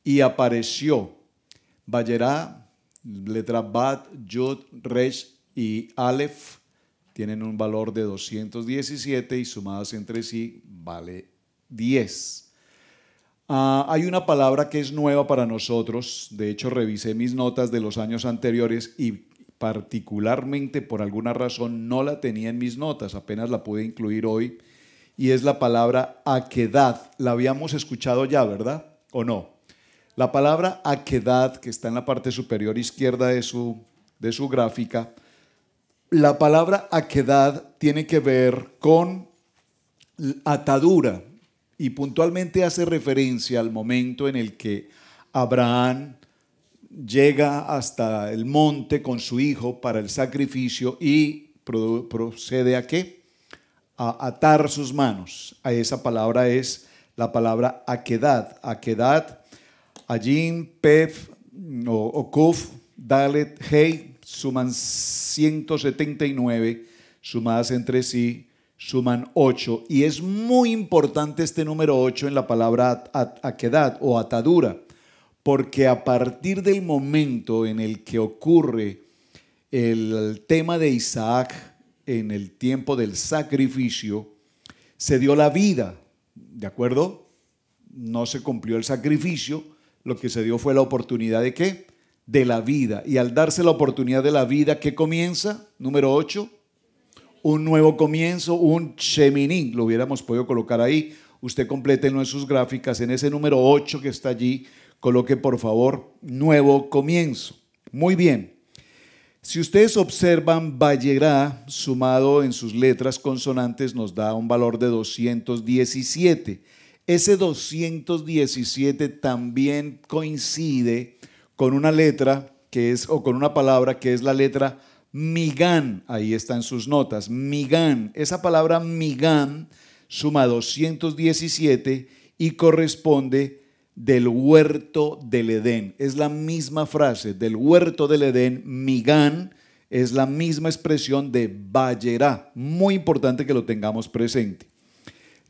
y apareció. Vayerá, letra Bat, Yud, Resh y Aleph tienen un valor de 217 y sumadas entre sí vale 10. Hay una palabra que es nueva para nosotros. De hecho, revisé mis notas de los años anteriores y particularmente por alguna razón no la tenía en mis notas, apenas la pude incluir hoy, y es la palabra Akedad. La habíamos escuchado ya, ¿verdad? ¿O no? La palabra Akedad, que está en la parte superior izquierda de su gráfica, la palabra Akedad tiene que ver con atadura y puntualmente hace referencia al momento en el que Abraham llega hasta el monte con su hijo para el sacrificio y procede ¿a qué? A atar sus manos. A esa palabra es la palabra Akedad. Akedad, Ajin, Pef o Kuf, Dalet, Hei, suman 179, sumadas entre sí suman 8. Y es muy importante este número 8 en la palabra Akedad o atadura, porque a partir del momento en el que ocurre el tema de Isaac en el tiempo del sacrificio, se dio la vida, ¿de acuerdo? No se cumplió el sacrificio, lo que se dio fue la oportunidad ¿de qué? De la vida. Y al darse la oportunidad de la vida, ¿qué comienza? Número 8, un nuevo comienzo, un Sheminí, lo hubiéramos podido colocar ahí. Usted complétenlo en sus gráficas, en ese número 8 que está allí, coloque por favor nuevo comienzo. Muy bien. Si ustedes observan, Vayerá sumado en sus letras consonantes nos da un valor de 217. Ese 217 también coincide con una letra que es, o con una palabra que es la letra Migán. Ahí está en sus notas. Migán. Esa palabra Migán suma 217 y corresponde del huerto del Edén. Es la misma frase, del huerto del Edén. Migán es la misma expresión de Vayerá. Muy importante que lo tengamos presente.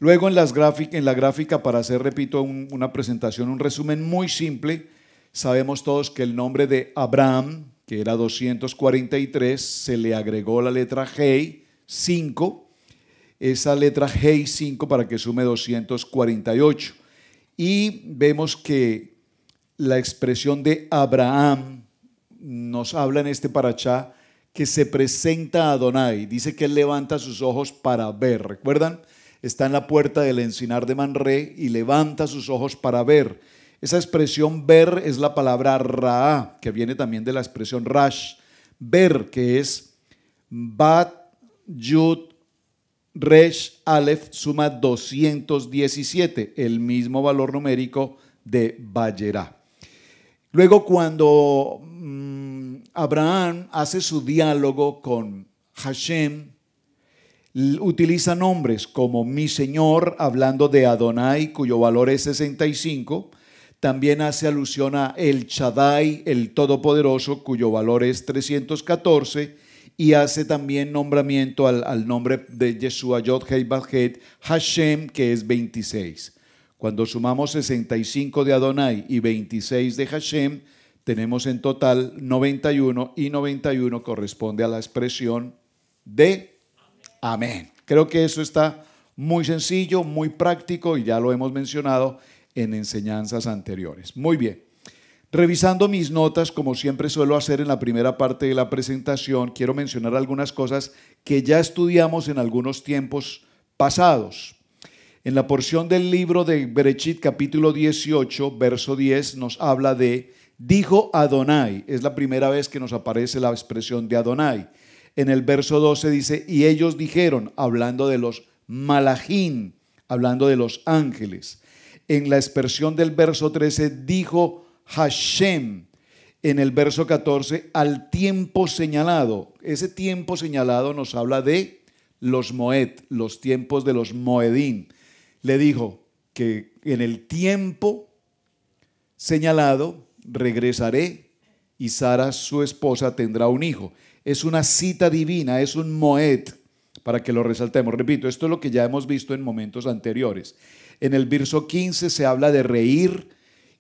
Luego en la gráfica, para hacer, repito, una presentación, un resumen muy simple, sabemos todos que el nombre de Abraham, que era 243, se le agregó la letra Hei, 5, esa letra Hei 5 para que sume 248. Y vemos que la expresión de Abraham nos habla en este parashá que se presenta a Adonai. Dice que él levanta sus ojos para ver. ¿Recuerdan? Está en la puerta del encinar de Manré y levanta sus ojos para ver. Esa expresión ver es la palabra Ra'a, que viene también de la expresión Rash. Ver, que es Bat, Yud, Resh, Aleph, suma 217, el mismo valor numérico de Vayerá. Luego cuando Abraham hace su diálogo con Hashem, utiliza nombres como mi Señor, hablando de Adonai, cuyo valor es 65. También hace alusión a El Shaddai, el Todopoderoso, cuyo valor es 314. Y hace también nombramiento al nombre de Yeshua, Yod Hei Vav Het, Hashem, que es 26. Cuando sumamos 65 de Adonai y 26 de Hashem, tenemos en total 91, y 91 corresponde a la expresión de Amén. Creo que eso está muy sencillo, muy práctico y ya lo hemos mencionado en enseñanzas anteriores. Muy bien. Revisando mis notas, como siempre suelo hacer en la primera parte de la presentación, quiero mencionar algunas cosas que ya estudiamos en algunos tiempos pasados. En la porción del libro de Bereshit, capítulo 18, verso 10, nos habla de dijo Adonai. Es la primera vez que nos aparece la expresión de Adonai. En el verso 12 dice, y ellos dijeron, hablando de los malachim, hablando de los ángeles. En la expresión del verso 13, dijo Hashem. En el verso 14, al tiempo señalado. Ese tiempo señalado nos habla de los Moed, los tiempos de los Moedín. Le dijo que en el tiempo señalado regresaré y Sara, su esposa, tendrá un hijo. Es una cita divina, es un Moed, para que lo resaltemos. Repito, esto es lo que ya hemos visto en momentos anteriores. En el verso 15 se habla de reír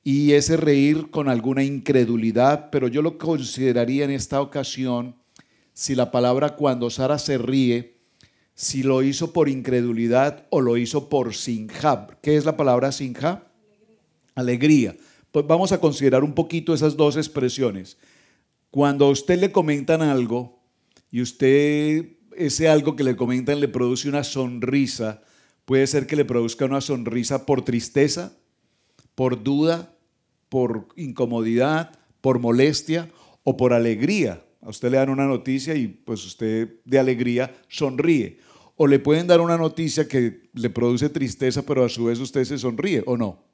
y ese reír con alguna incredulidad, pero yo lo consideraría en esta ocasión, si la palabra cuando Sara se ríe, si lo hizo por incredulidad o lo hizo por sinja. ¿Qué es la palabra sinja? Alegría. Pues vamos a considerar un poquito esas dos expresiones. Cuando a usted le comentan algo y usted, ese algo que le comentan le produce una sonrisa, puede ser que le produzca una sonrisa por tristeza, por duda, por incomodidad, por molestia o por alegría. A usted le dan una noticia y pues usted de alegría sonríe. O le pueden dar una noticia que le produce tristeza, pero a su vez usted se sonríe, ¿o no?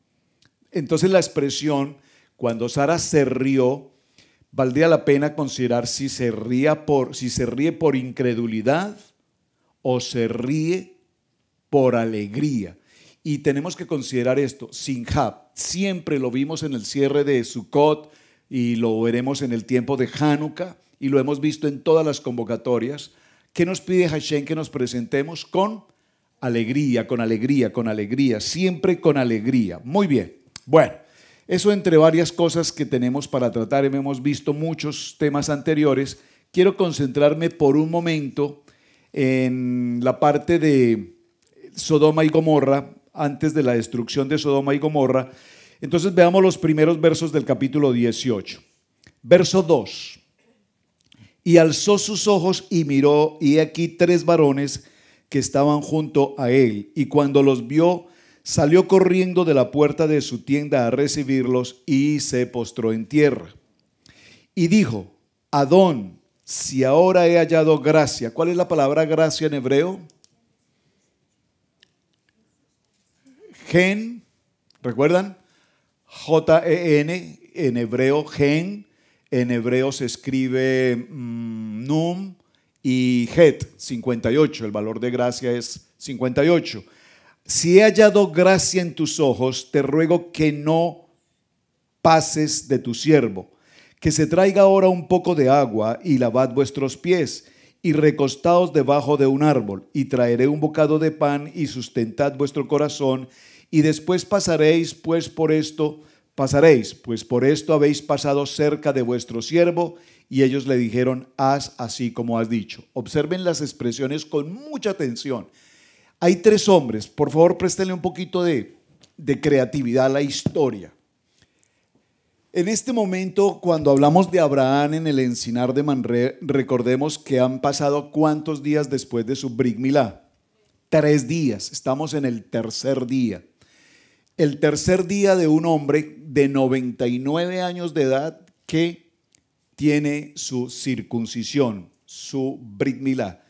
Entonces la expresión, cuando Sara se rió, valdría la pena considerar si se ríe por incredulidad o se ríe por alegría. Y tenemos que considerar esto, Sinjab, siempre lo vimos en el cierre de Sukkot y lo veremos en el tiempo de Hanukkah y lo hemos visto en todas las convocatorias. ¿Qué nos pide Hashem? Que nos presentemos con alegría, con alegría, con alegría, siempre con alegría. Muy bien, bueno, eso entre varias cosas que tenemos para tratar, hemos visto muchos temas anteriores. Quiero concentrarme por un momento en la parte de Sodoma y Gomorra, antes de la destrucción de Sodoma y Gomorra. Entonces veamos los primeros versos del capítulo 18. Verso 2. Y alzó sus ojos y miró, y aquí 3 varones que estaban junto a él. Y cuando los vio, salió corriendo de la puerta de su tienda a recibirlos y se postró en tierra. Y dijo, Adón, si ahora he hallado gracia. ¿Cuál es la palabra gracia en hebreo? Gen, ¿recuerdan? J-E-N, en hebreo gen, en hebreo se escribe num y het, 58, el valor de gracia es 58. Si he hallado gracia en tus ojos, te ruego que no pases de tu siervo, que se traiga ahora un poco de agua y lavad vuestros pies y recostaos debajo de un árbol y traeré un bocado de pan y sustentad vuestro corazón y después pasaréis, pues por esto habéis pasado cerca de vuestro siervo. Y ellos le dijeron, haz así como has dicho. Observen las expresiones con mucha atención. Hay 3 hombres, por favor préstenle un poquito de creatividad a la historia. En este momento, cuando hablamos de Abraham en el encinar de Mamré, recordemos que han pasado ¿cuántos días después de su Brit Milá? 3 días, estamos en el tercer día. El tercer día de un hombre de 99 años de edad que tiene su circuncisión, su Brit Milá.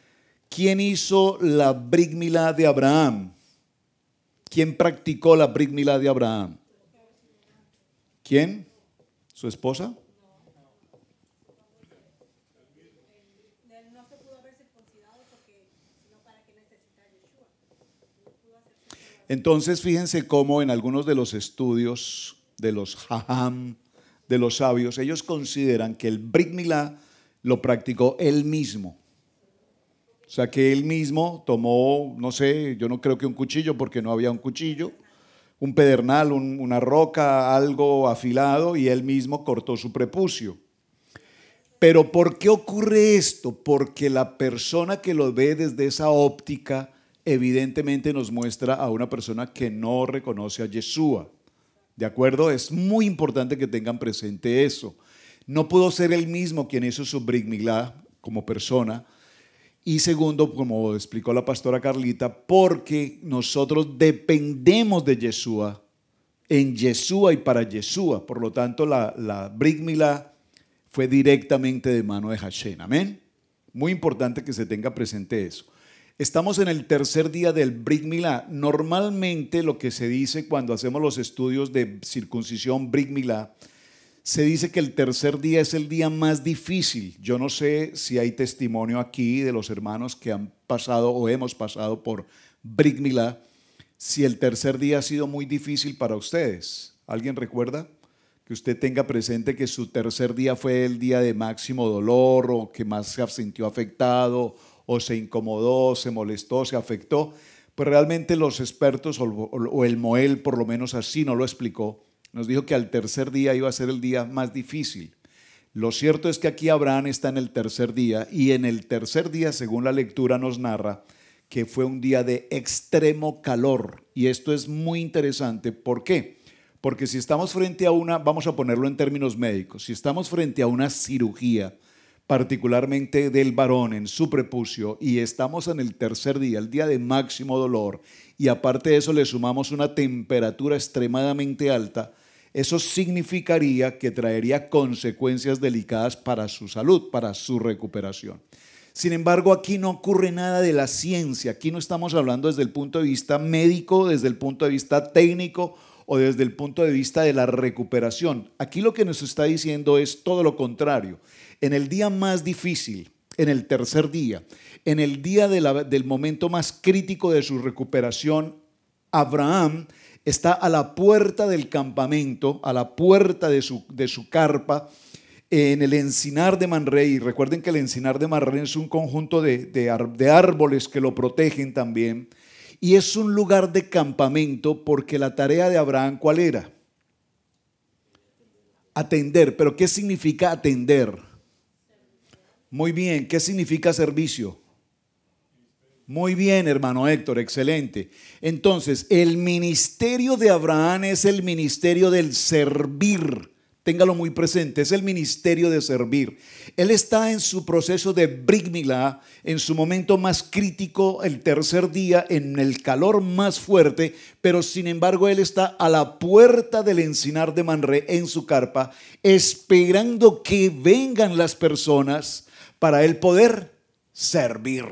¿Quién hizo la Brit Milá de Abraham? ¿Quién practicó la Brit Milá de Abraham? ¿Quién? ¿Su esposa? Entonces fíjense cómo en algunos de los estudios de los Jajam, de los sabios, ellos consideran que el Brit Milá lo practicó él mismo. O sea que él mismo tomó, no sé, yo no creo que un cuchillo porque no había un cuchillo, un pedernal, una roca, algo afilado y él mismo cortó su prepucio. Pero ¿por qué ocurre esto? Porque la persona que lo ve desde esa óptica evidentemente nos muestra a una persona que no reconoce a Yeshua. ¿De acuerdo? Es muy importante que tengan presente eso. No pudo ser él mismo quien hizo su Brit Milá como persona. Y segundo, como explicó la pastora Carlita, porque nosotros dependemos de Yeshua, en Yeshua y para Yeshua. Por lo tanto, la Brit Milá fue directamente de mano de Hashem. Amén. Muy importante que se tenga presente eso. Estamos en el tercer día del Brit Milá. Normalmente lo que se dice cuando hacemos los estudios de circuncisión Brit Milá, se dice que el tercer día es el día más difícil. Yo no sé si hay testimonio aquí de los hermanos que han pasado o hemos pasado por Brit Milá, si el tercer día ha sido muy difícil para ustedes. ¿Alguien recuerda? Que usted tenga presente que su tercer día fue el día de máximo dolor o que más se sintió afectado o se incomodó, se molestó, se afectó. Pues realmente los expertos o el Moel por lo menos así no lo explicó. Nos dijo que al tercer día iba a ser el día más difícil. Lo cierto es que aquí Abraham está en el tercer día, y en el tercer día, según la lectura, nos narra que fue un día de extremo calor. Y esto es muy interesante. ¿Por qué? Porque si estamos frente a una, vamos a ponerlo en términos médicos, si estamos frente a una cirugía, particularmente del varón en su prepucio, y estamos en el tercer día, el día de máximo dolor, y aparte de eso le sumamos una temperatura extremadamente alta, eso significaría que traería consecuencias delicadas para su salud, para su recuperación. Sin embargo, aquí no ocurre nada de la ciencia. Aquí no estamos hablando desde el punto de vista médico, desde el punto de vista técnico o desde el punto de vista de la recuperación. Aquí lo que nos está diciendo es todo lo contrario. En el día más difícil, en el tercer día, en el día del momento más crítico de su recuperación, Abraham está a la puerta del campamento, a la puerta de su carpa, en el encinar de Mamre. Y recuerden que el encinar de Mamre es un conjunto de árboles que lo protegen también. Y es un lugar de campamento porque la tarea de Abraham, ¿cuál era? Atender. ¿Pero qué significa atender? Muy bien. ¿Qué significa servicio? Muy bien, hermano Héctor, excelente. Entonces, el ministerio de Abraham es el ministerio del servir. Téngalo muy presente, es el ministerio de servir. Él está en su proceso de Brit Milá, en su momento más crítico, el tercer día, en el calor más fuerte, pero sin embargo él está a la puerta del encinar de Mamre en su carpa, esperando que vengan las personas para él poder servir.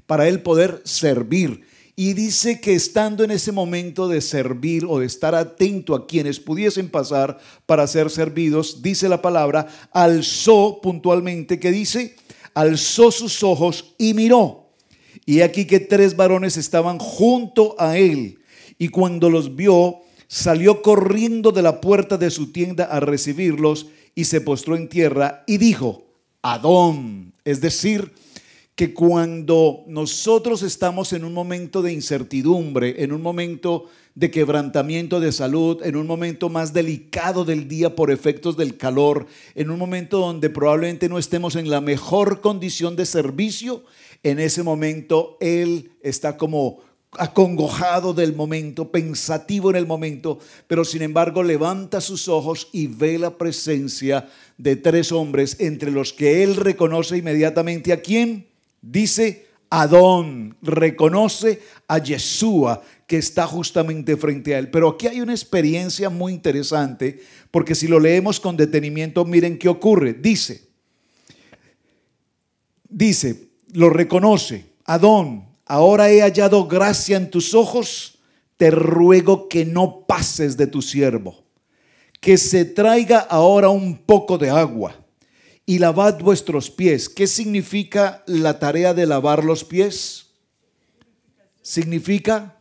Para él poder servir. Y dice que estando en ese momento de servir o de estar atento a quienes pudiesen pasar para ser servidos, dice la palabra, alzó puntualmente, ¿qué dice? Alzó sus ojos y miró. Y aquí que 3 varones estaban junto a él. Y cuando los vio, salió corriendo de la puerta de su tienda a recibirlos y se postró en tierra y dijo, Adón, es decir, que cuando nosotros estamos en un momento de incertidumbre, en un momento de quebrantamiento de salud, en un momento más delicado del día por efectos del calor, en un momento donde probablemente no estemos en la mejor condición de servicio, en ese momento él está como acongojado del momento, pensativo en el momento, pero sin embargo levanta sus ojos y ve la presencia de 3 hombres, entre los que él reconoce inmediatamente ¿a quién? Dice Adón, reconoce a Yeshua que está justamente frente a él. Pero aquí hay una experiencia muy interesante, porque si lo leemos con detenimiento, miren qué ocurre. Dice, lo reconoce, Adón, ahora he hallado gracia en tus ojos, te ruego que no pases de tu siervo, que se traiga ahora un poco de agua y lavad vuestros pies. ¿Qué significa la tarea de lavar los pies? Significa,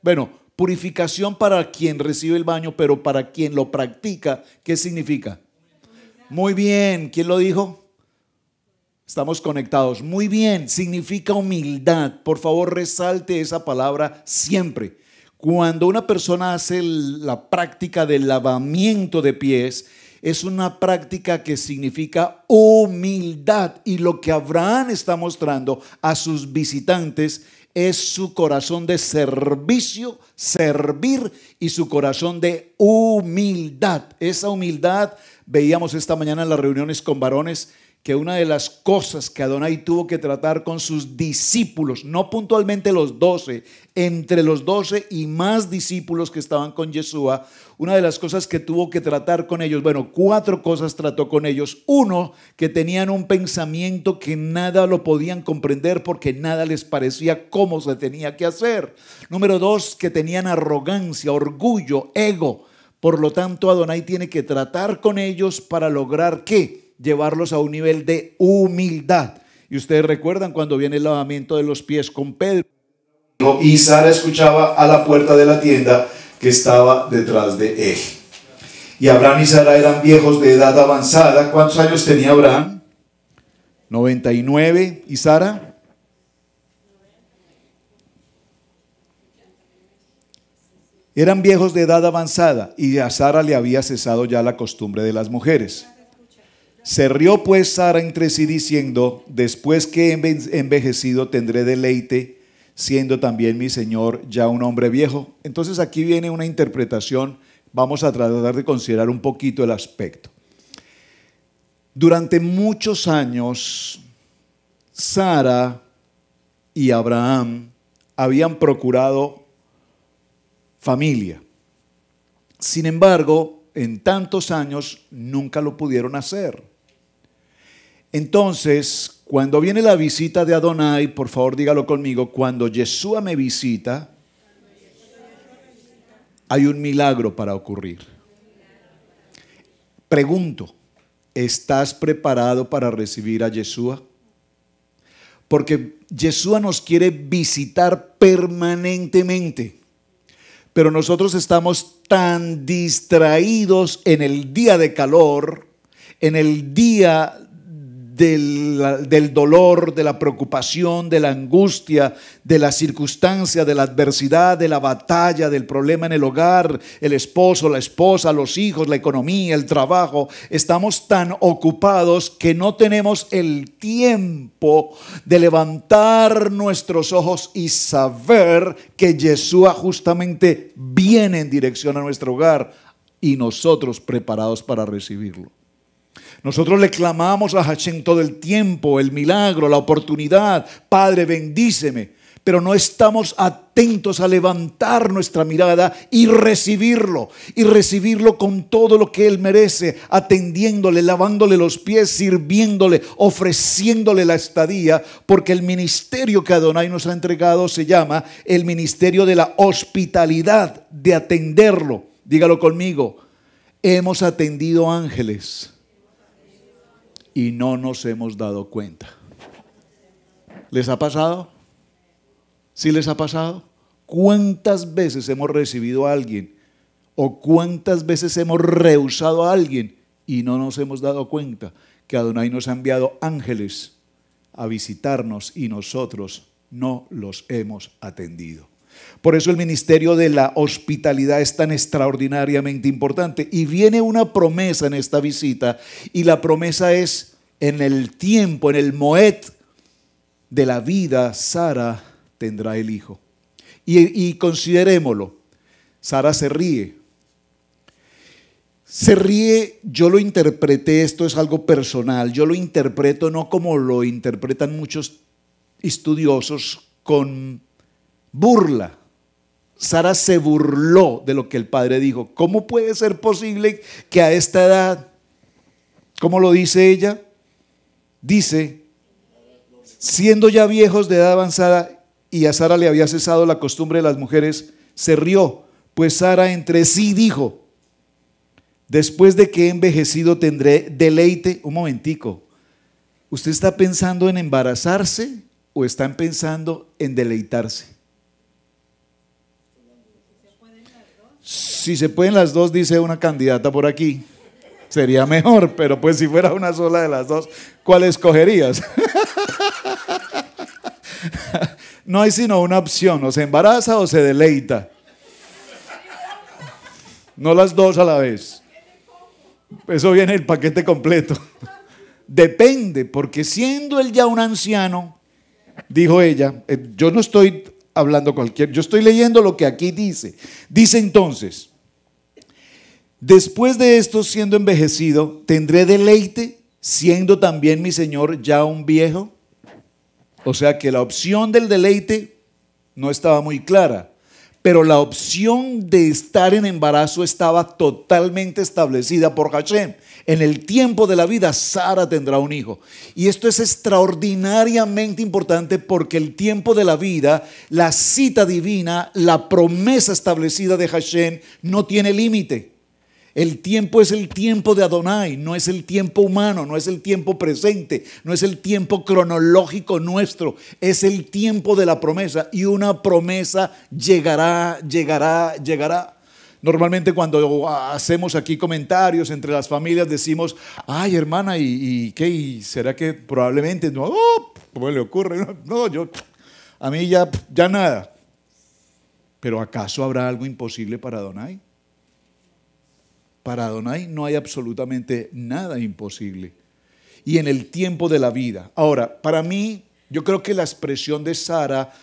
bueno, purificación para quien recibe el baño, pero para quien lo practica, ¿qué significa? Muy bien, ¿quién lo dijo? Estamos conectados. Muy bien, significa humildad. Por favor, resalte esa palabra siempre. Cuando una persona hace la práctica del lavamiento de pies, es una práctica que significa humildad, y lo que Abraham está mostrando a sus visitantes es su corazón de servicio, servir, y su corazón de humildad. Esa humildad, veíamos esta mañana en las reuniones con varones, que una de las cosas que Adonai tuvo que tratar con sus discípulos, no puntualmente los 12, entre los 12 y más discípulos que estaban con Yeshua, una de las cosas que tuvo que tratar con ellos, bueno, 4 cosas trató con ellos. Uno, que tenían un pensamiento que nada lo podían comprender porque nada les parecía cómo se tenía que hacer. Número 2, que tenían arrogancia, orgullo, ego. Por lo tanto, Adonai tiene que tratar con ellos para lograr ¿qué? Llevarlos a un nivel de humildad. Y ustedes recuerdan cuando viene el lavamiento de los pies con Pedro, y Sara escuchaba a la puerta de la tienda que estaba detrás de él. Y Abraham y Sara eran viejos de edad avanzada. ¿Cuántos años tenía Abraham? 99. ¿Y Sara? Eran viejos de edad avanzada y a Sara le había cesado ya la costumbre de las mujeres. Se rió pues Sara entre sí diciendo: después que he envejecido tendré deleite, siendo también mi señor ya un hombre viejo. Entonces aquí viene una interpretación. Vamos a tratar de considerar un poquito el aspecto. Durante muchos años, Sara y Abraham habían procurado familia. Sin embargo, en tantos años nunca lo pudieron hacer. Entonces, cuando viene la visita de Adonai, por favor dígalo conmigo, cuando Yeshua me visita, hay un milagro para ocurrir. Pregunto, ¿estás preparado para recibir a Yeshua? Porque Yeshua nos quiere visitar permanentemente. Pero nosotros estamos tan distraídos en el día de calor, en el día del dolor, de la preocupación, de la angustia, de la circunstancia, de la adversidad, de la batalla, del problema en el hogar, el esposo, la esposa, los hijos, la economía, el trabajo. Estamos tan ocupados que no tenemos el tiempo de levantar nuestros ojos y saber que Yeshua justamente viene en dirección a nuestro hogar y nosotros preparados para recibirlo. Nosotros le clamamos a Hashem todo el tiempo, el milagro, la oportunidad. Padre, bendíceme. Pero no estamos atentos a levantar nuestra mirada y recibirlo con todo lo que Él merece, atendiéndole, lavándole los pies, sirviéndole, ofreciéndole la estadía, porque el ministerio que Adonai nos ha entregado se llama el ministerio de la hospitalidad, de atenderlo. Dígalo conmigo, hemos atendido ángeles y no nos hemos dado cuenta. ¿Les ha pasado? ¿Sí les ha pasado? ¿Cuántas veces hemos recibido a alguien o cuántas veces hemos rehusado a alguien y no nos hemos dado cuenta que Adonai nos ha enviado ángeles a visitarnos y nosotros no los hemos atendido? Por eso el ministerio de la hospitalidad es tan extraordinariamente importante. Y viene una promesa en esta visita, y la promesa es: en el tiempo, en el moed de la vida, Sara tendrá el hijo. Y considerémoslo. Sara se ríe. Se ríe, yo lo interpreté, esto es algo personal, yo lo interpreto no como lo interpretan muchos estudiosos, con burla. Sara se burló de lo que el padre dijo. ¿Cómo puede ser posible que a esta edad, cómo lo dice ella? Dice, siendo ya viejos de edad avanzada y a Sara le había cesado la costumbre de las mujeres, se rió, pues Sara entre sí dijo: después de que he envejecido tendré deleite. Un momentico, ¿usted está pensando en embarazarse o están pensando en deleitarse? Si se pueden las dos, dice una candidata por aquí, sería mejor, pero pues si fuera una sola de las dos, ¿cuál escogerías? No hay sino una opción: o se embaraza o se deleita. No las dos a la vez. Eso viene el paquete completo. Depende, porque siendo él ya un anciano, dijo ella, yo no estoy hablando yo estoy leyendo lo que aquí dice. Dice entonces: después de esto, siendo envejecido, tendré deleite, siendo también mi señor ya un viejo. O sea que la opción del deleite no estaba muy clara, pero la opción de estar en embarazo estaba totalmente establecida por Hashem. En el tiempo de la vida, Sara tendrá un hijo. Y esto es extraordinariamente importante porque el tiempo de la vida, la cita divina, la promesa establecida de Hashem no tiene límite. El tiempo es el tiempo de Adonai, no es el tiempo humano, no es el tiempo presente, no es el tiempo cronológico nuestro, es el tiempo de la promesa, y una promesa llegará. Normalmente cuando hacemos aquí comentarios entre las familias decimos: ay, hermana, ¿y qué? ¿Y será que probablemente? No, ¿cómo le ocurre? No, a mí ya nada. Pero ¿acaso habrá algo imposible para Adonai? Para Adonai no hay absolutamente nada imposible. Y en el tiempo de la vida. Ahora, para mí, yo creo que la expresión de Sara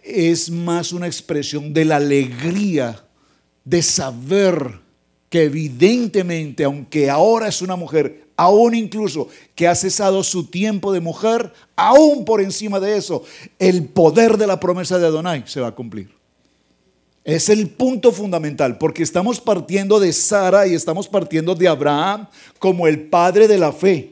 es más una expresión de la alegría de saber que evidentemente, aunque ahora es una mujer, aún incluso que ha cesado su tiempo de mujer, aún por encima de eso, el poder de la promesa de Adonai se va a cumplir. Es el punto fundamental, porque estamos partiendo de Sara y estamos partiendo de Abraham como el padre de la fe.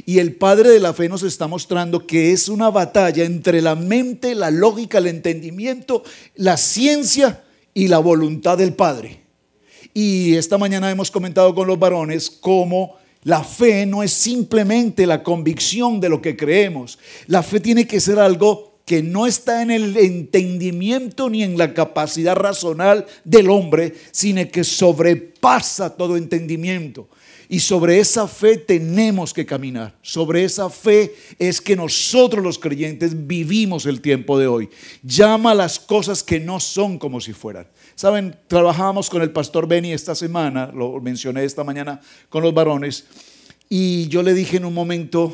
Y el padre de la fe nos está mostrando que es una batalla entre la mente, la lógica, el entendimiento, la ciencia y la voluntad del Padre. Y esta mañana hemos comentado con los varones cómo la fe no es simplemente la convicción de lo que creemos. La fe tiene que ser algo que no está en el entendimiento ni en la capacidad racional del hombre, sino que sobrepasa todo entendimiento. Y sobre esa fe tenemos que caminar. Sobre esa fe es que nosotros los creyentes vivimos el tiempo de hoy. Llama a las cosas que no son como si fueran. Saben, trabajábamos con el pastor Benny esta semana, lo mencioné esta mañana con los varones, y yo le dije en un momento: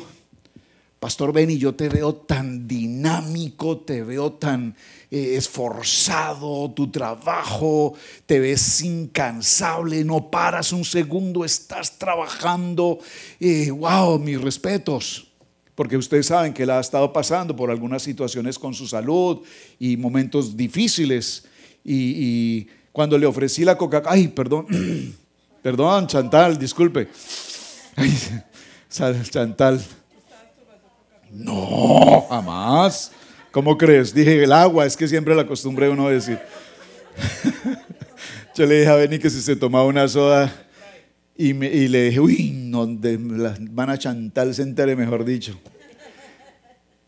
Pastor Benny, yo te veo tan dinámico, te veo tan esforzado, tu trabajo, te ves incansable, no paras un segundo, estás trabajando. Wow, mis respetos. Porque ustedes saben que él ha estado pasando por algunas situaciones con su salud y momentos difíciles. Y cuando le ofrecí la Coca-Cola, ay, perdón, perdón, Chantal, disculpe. Ay, Chantal. No, jamás. ¿Cómo crees? Dije el agua, es que siempre la costumbre uno decir. Yo le dije a Benny que si se tomaba una soda y le dije, uy, no, la hermana Chantal se entere, mejor dicho.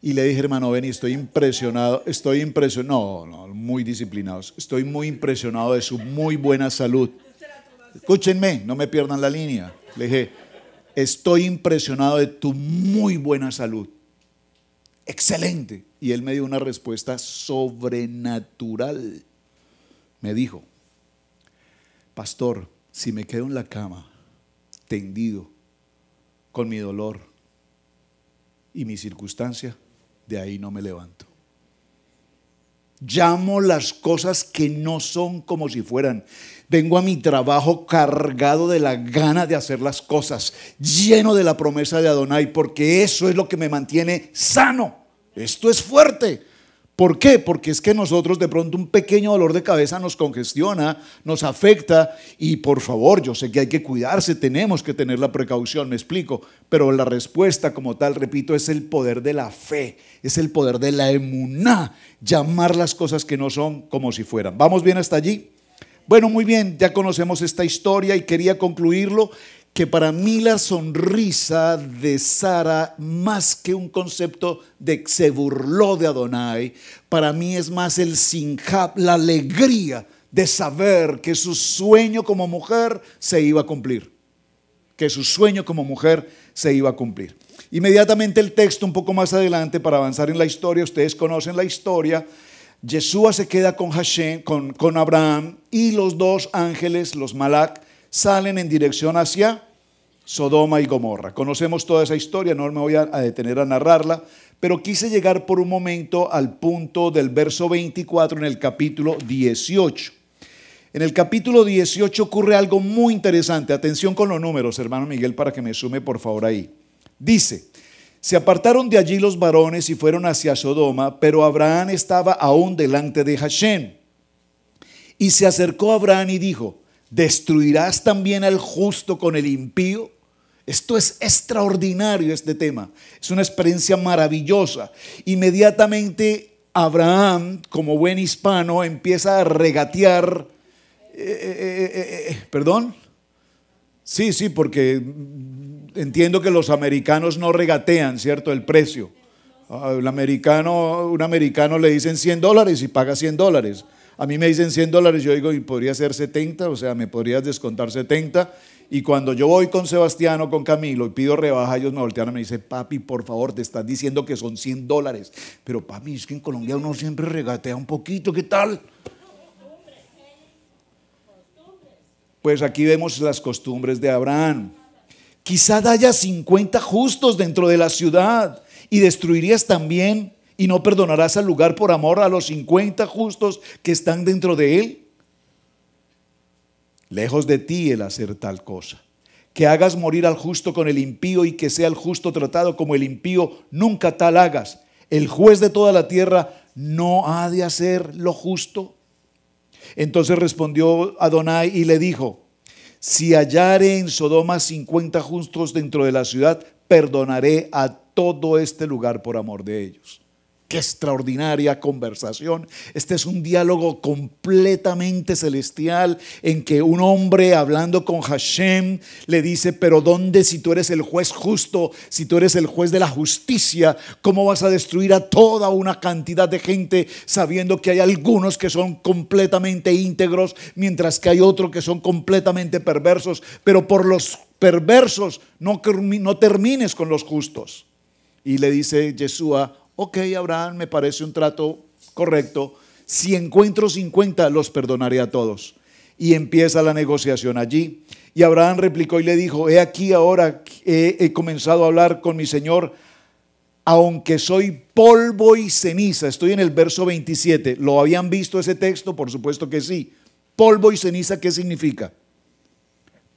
Y le dije, hermano Benny, estoy impresionado, no, muy disciplinados, estoy muy impresionado de su muy buena salud. Escúchenme, no me pierdan la línea. Le dije, estoy impresionado de tu muy buena salud. Excelente. Y él me dio una respuesta sobrenatural. Me dijo: pastor, si me quedo en la cama tendido con mi dolor y mi circunstancia, de ahí no me levanto. Llamo las cosas que no son como si fueran. Vengo a mi trabajo cargado de la gana de hacer las cosas, lleno de la promesa de Adonai, porque eso es lo que me mantiene sano. Esto es fuerte. ¿Por qué? Porque es que nosotros de pronto un pequeño dolor de cabeza nos congestiona, nos afecta, y por favor, yo sé que hay que cuidarse, tenemos que tener la precaución, me explico, pero la respuesta como tal, repito, es el poder de la fe, es el poder de la emuná, llamar las cosas que no son como si fueran. ¿Vamos bien hasta allí? Bueno, muy bien, ya conocemos esta historia y quería concluirlo que para mí la sonrisa de Sara, más que un concepto de que se burló de Adonai, para mí es más el sinjab, la alegría de saber que su sueño como mujer se iba a cumplir. Que su sueño como mujer se iba a cumplir. Inmediatamente el texto, un poco más adelante, para avanzar en la historia, ustedes conocen la historia. Yeshua se queda con Hashem, con Abraham, y los dos ángeles, los Malak, salen en dirección hacia Sodoma y Gomorra. Conocemos toda esa historia, no me voy a detener a narrarla, pero quise llegar por un momento al punto del verso 24 en el capítulo 18. En el capítulo 18 ocurre algo muy interesante. Atención con los números, hermano Miguel, para que me sume por favor ahí. Dice: se apartaron de allí los varones y fueron hacia Sodoma, pero Abraham estaba aún delante de Hashem. Y se acercó a Abraham y dijo: ¿destruirás también al justo con el impío? Esto es extraordinario, este tema. Es una experiencia maravillosa. Inmediatamente Abraham, como buen hispano, empieza a regatear. ¿Perdón? Sí, porque entiendo que los americanos no regatean, ¿cierto? El precio. Un americano le dicen $100 y paga $100. A mí me dicen $100, yo digo, y podría ser 70, o sea, me podrías descontar 70. Y cuando yo voy con Sebastián o con Camilo y pido rebaja, ellos me voltean y me dicen: papi, por favor, te estás diciendo que son $100. Pero papi, es que en Colombia uno siempre regatea un poquito, ¿qué tal? Pues aquí vemos las costumbres de Abraham. Quizá haya 50 justos dentro de la ciudad y destruirías también y no perdonarás al lugar por amor a los 50 justos que están dentro de él. Lejos de ti el hacer tal cosa. Que hagas morir al justo con el impío y que sea el justo tratado como el impío, nunca tal hagas. El juez de toda la tierra no ha de hacer lo justo. Entonces respondió Adonai y le dijo: si hallare en Sodoma 50 justos dentro de la ciudad, perdonaré a todo este lugar por amor de ellos. Qué extraordinaria conversación. Este es un diálogo completamente celestial en que un hombre hablando con Hashem le dice: pero ¿dónde, si tú eres el juez justo, si tú eres el juez de la justicia, cómo vas a destruir a toda una cantidad de gente sabiendo que hay algunos que son completamente íntegros, mientras que hay otros que son completamente perversos? Pero por los perversos no termines con los justos. Y le dice Yeshua: ok, Abraham, me parece un trato correcto. Si encuentro 50, los perdonaré a todos. Y empieza la negociación allí. Y Abraham replicó y le dijo: he aquí ahora he comenzado a hablar con mi Señor, aunque soy polvo y ceniza. Estoy en el verso 27. ¿Lo habían visto ese texto? Por supuesto que sí. Polvo y ceniza, ¿qué significa?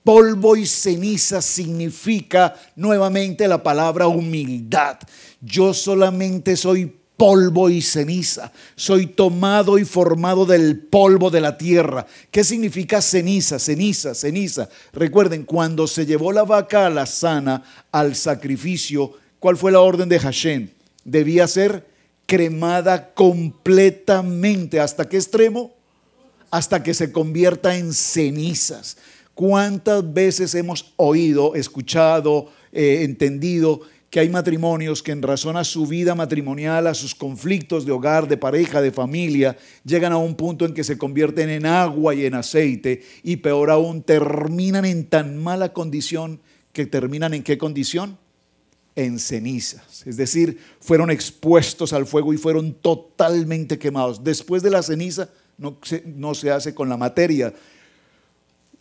Polvo y ceniza significa nuevamente la palabra humildad. Yo solamente soy polvo y ceniza. Soy tomado y formado del polvo de la tierra. ¿Qué significa ceniza? Ceniza, ceniza. Recuerden, cuando se llevó la vaca alazana al sacrificio, ¿cuál fue la orden de Hashem? Debía ser cremada completamente. ¿Hasta qué extremo? Hasta que se convierta en cenizas. ¿Cuántas veces hemos oído, escuchado, entendido que hay matrimonios que en razón a su vida matrimonial, a sus conflictos de hogar, de pareja, de familia, llegan a un punto en que se convierten en agua y en aceite, y peor aún, terminan en tan mala condición que terminan ¿en qué condición? En cenizas. Es decir, fueron expuestos al fuego y fueron totalmente quemados. Después de la ceniza no se hace con la materia.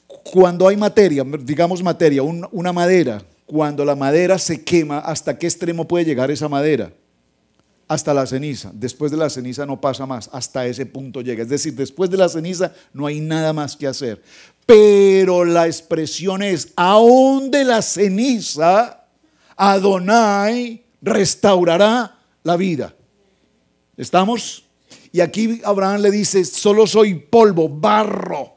Cuando hay materia, digamos materia, una madera, cuando la madera se quema, ¿hasta qué extremo puede llegar esa madera? Hasta la ceniza. Después de la ceniza no pasa más, hasta ese punto llega. Es decir, después de la ceniza no hay nada más que hacer. Pero la expresión es: aún de la ceniza, Adonai restaurará la vida. ¿Estamos? Y aquí Abraham le dice: solo soy polvo, barro,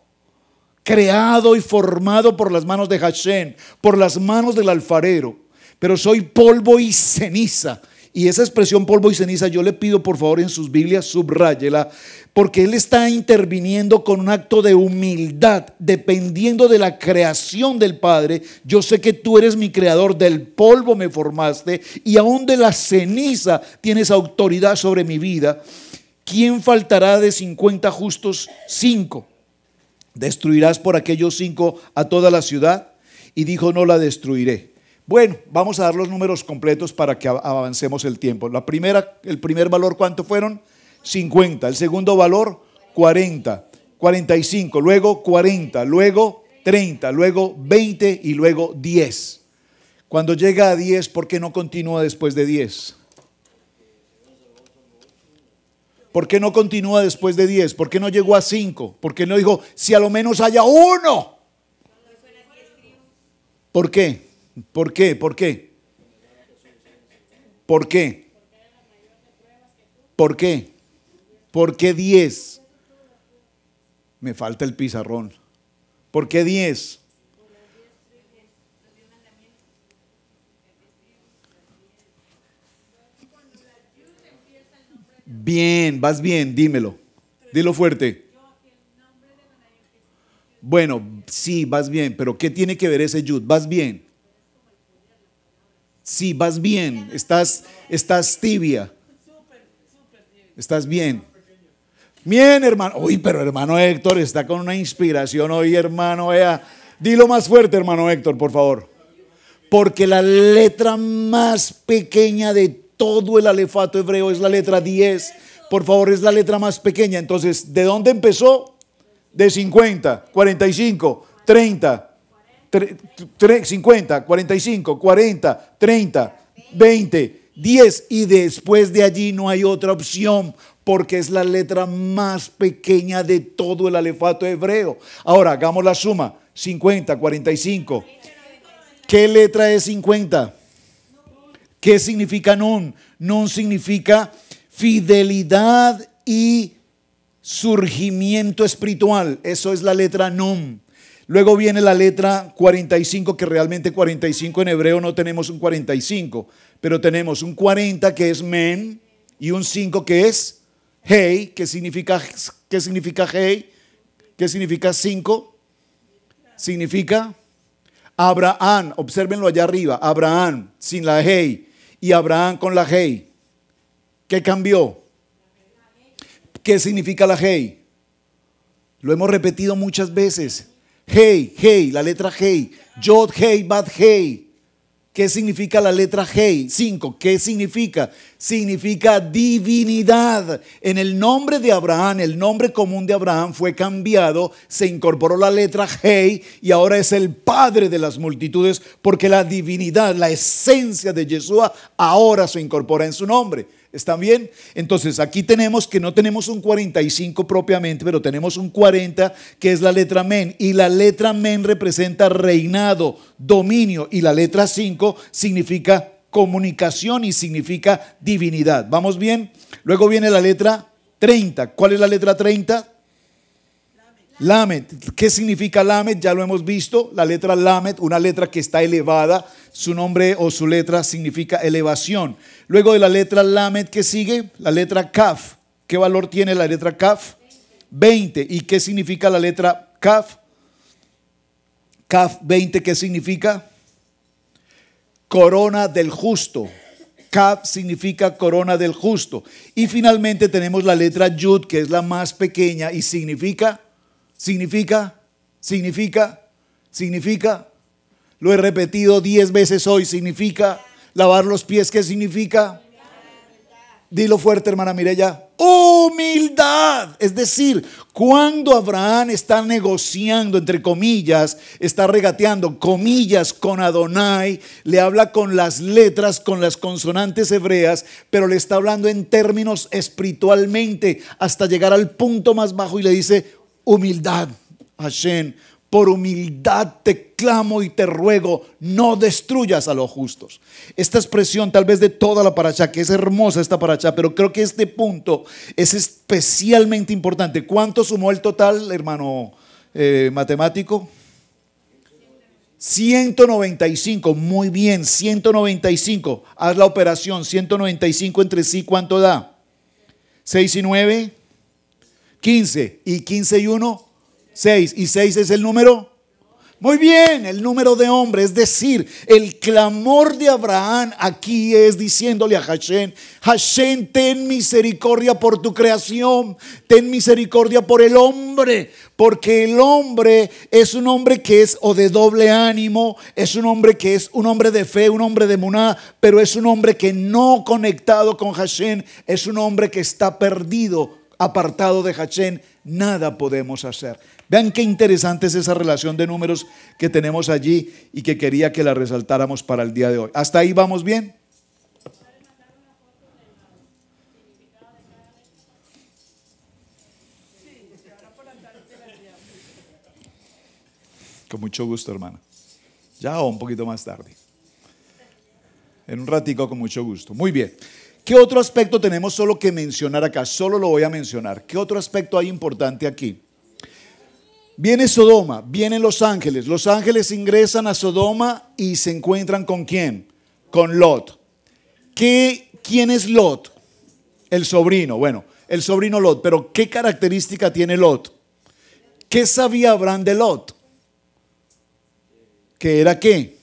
creado y formado por las manos de Hashem, por las manos del alfarero, pero soy polvo y ceniza. Y esa expresión polvo y ceniza, yo le pido por favor en sus Biblias, subráyela, porque él está interviniendo con un acto de humildad, dependiendo de la creación del Padre. Yo sé que tú eres mi creador, del polvo me formaste, y aún de la ceniza tienes autoridad sobre mi vida. ¿Quién faltará de 50 justos? 5. ¿Destruirás por aquellos 5 a toda la ciudad? Y dijo: no la destruiré. Bueno, vamos a dar los números completos para que avancemos el tiempo. El primer valor, ¿cuánto fueron? 50. El segundo valor, 40. 45. Luego 40. Luego 30. Luego 20 y luego 10. Cuando llega a 10, ¿por qué no continúa después de 10? ¿Por qué no continúa después de 10? ¿Por qué no llegó a 5? ¿Por qué no dijo: si a lo menos haya 1? ¿Por qué? ¿Por qué? ¿Por qué? ¿Por qué? ¿Por qué? ¿Por qué 10? Me falta el pizarrón. ¿Por qué 10? Bien, vas bien, dímelo. Dilo fuerte. Bueno, sí, vas bien, pero ¿qué tiene que ver ese yud? ¿Vas bien? Sí, vas bien. Estás tibia. Estás bien. Bien, hermano. Uy, pero hermano Héctor está con una inspiración hoy, hermano. Vea. Dilo más fuerte, hermano Héctor, por favor. Porque la letra más pequeña de todo el alefato hebreo es la letra 10. Por favor, es la letra más pequeña. Entonces, ¿de dónde empezó? De 50, 45, 30, 50, 45, 40, 30, 20, 10 y después de allí no hay otra opción porque es la letra más pequeña de todo el alefato hebreo. Ahora hagamos la suma, 50, 45. ¿Qué letra es 50? ¿Qué significa Nun? Nun significa fidelidad y surgimiento espiritual. Eso es la letra Nun. Luego viene la letra 45, que realmente 45 en hebreo no tenemos un 45, pero tenemos un 40 que es Men y un 5 que es Hey. ¿Qué significa Hey? ¿Qué significa 5? Significa Abraham. Obsérvenlo allá arriba. Abraham sin la Hey y Abraham con la Hey. ¿Qué cambió? ¿Qué significa la Hey? Lo hemos repetido muchas veces. Hey, hey, la letra Hey. Yod, Hey, Bad, Hey. ¿Qué significa la letra Hey? 5. ¿Qué significa? Significa divinidad. En el nombre de Abraham, el nombre común de Abraham fue cambiado, se incorporó la letra Hey y ahora es el padre de las multitudes porque la divinidad, la esencia de Yeshua ahora se incorpora en su nombre. ¿Están bien? Entonces aquí tenemos que no tenemos un 45 propiamente, pero tenemos un 40 que es la letra Men. Y la letra Men representa reinado, dominio. Y la letra 5 significa comunicación y significa divinidad. ¿Vamos bien? Luego viene la letra 30. ¿Cuál es la letra 30? Lamed. ¿Qué significa Lamed? Ya lo hemos visto. La letra Lamed, una letra que está elevada. Su nombre o su letra significa elevación. Luego de la letra Lamed, ¿qué sigue? La letra Kaf. ¿Qué valor tiene la letra Kaf? 20. ¿Y qué significa la letra Kaf? Kaf 20, ¿qué significa? Corona del justo. Kaf significa corona del justo. Y finalmente tenemos la letra Yud, que es la más pequeña y significa, lo he repetido 10 veces hoy, significa lavar los pies. ¿Qué significa? Dilo fuerte, hermana Mireya. Humildad. Es decir, cuando Abraham está negociando, entre comillas, está regateando, comillas, con Adonai, le habla con las letras, con las consonantes hebreas, pero le está hablando en términos espiritualmente hasta llegar al punto más bajo y le dice, humildad, Hashem, por humildad te clamo y te ruego, no destruyas a los justos. Esta expresión tal vez de toda la parashá, que es hermosa esta parashá, pero creo que este punto es especialmente importante. ¿Cuánto sumó el total, hermano matemático? 195, muy bien, 195. Haz la operación, 195 entre sí, ¿cuánto da? 6 y 9, 15. ¿Y 15 y 1? 6. ¿Y 6 es el número? Muy bien, el número de hombre. Es decir, el clamor de Abraham aquí es diciéndole a Hashem, Hashem, ten misericordia por tu creación, ten misericordia por el hombre, porque el hombre es un hombre que es o de doble ánimo, es un hombre que es un hombre de fe, un hombre de emuná, pero es un hombre que no conectado con Hashem, es un hombre que está perdido, apartado de Hashem, nada podemos hacer. Vean qué interesante es esa relación de números que tenemos allí y que quería que la resaltáramos para el día de hoy. ¿Hasta ahí vamos bien? Con mucho gusto, hermana. Ya o un poquito más tarde. En un ratico, con mucho gusto. Muy bien. ¿Qué otro aspecto tenemos solo que mencionar acá? Solo lo voy a mencionar. ¿Qué otro aspecto hay importante aquí? Viene Sodoma, vienen los ángeles. Los ángeles ingresan a Sodoma y se encuentran ¿con quién? Con Lot. ¿Quién es Lot? El sobrino. Bueno, el sobrino Lot. Pero ¿qué característica tiene Lot? ¿Qué sabía Abraham de Lot? ¿Que era qué?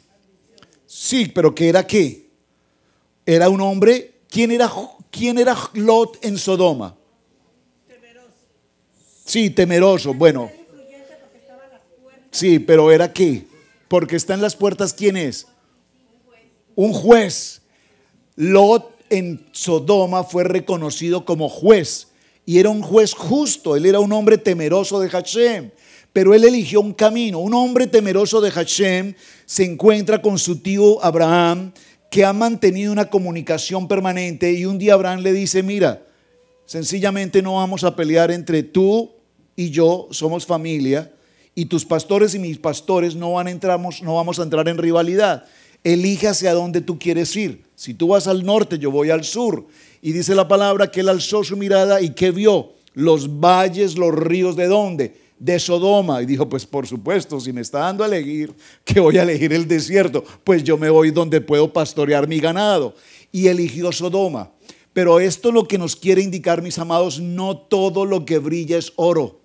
Sí, pero ¿que era qué? Era un hombre. ¿Quién era Lot en Sodoma? Temeroso. Sí, temeroso. Bueno. Sí, pero ¿era qué? Porque está en las puertas, ¿quién es? Un juez. Lot en Sodoma fue reconocido como juez y era un juez justo. Él era un hombre temeroso de Hashem. pero él eligió un camino. Un hombre temeroso de Hashem se encuentra con su tío Abraham, que ha mantenido una comunicación permanente, y un día Abraham le dice: mira, sencillamente no vamos a pelear entre tú y yo, somos familia, y tus pastores y mis pastores no vamos a entrar en rivalidad. Elige hacia dónde tú quieres ir. Si tú vas al norte, yo voy al sur. Y dice la palabra que él alzó su mirada y ¿qué vio? Los valles, los ríos, ¿de dónde? De Sodoma. Y dijo: pues por supuesto, si me está dando a elegir, que voy a elegir el desierto, pues yo me voy donde puedo pastorear mi ganado. Y eligió Sodoma. Pero esto es lo que nos quiere indicar, mis amados: no todo lo que brilla es oro.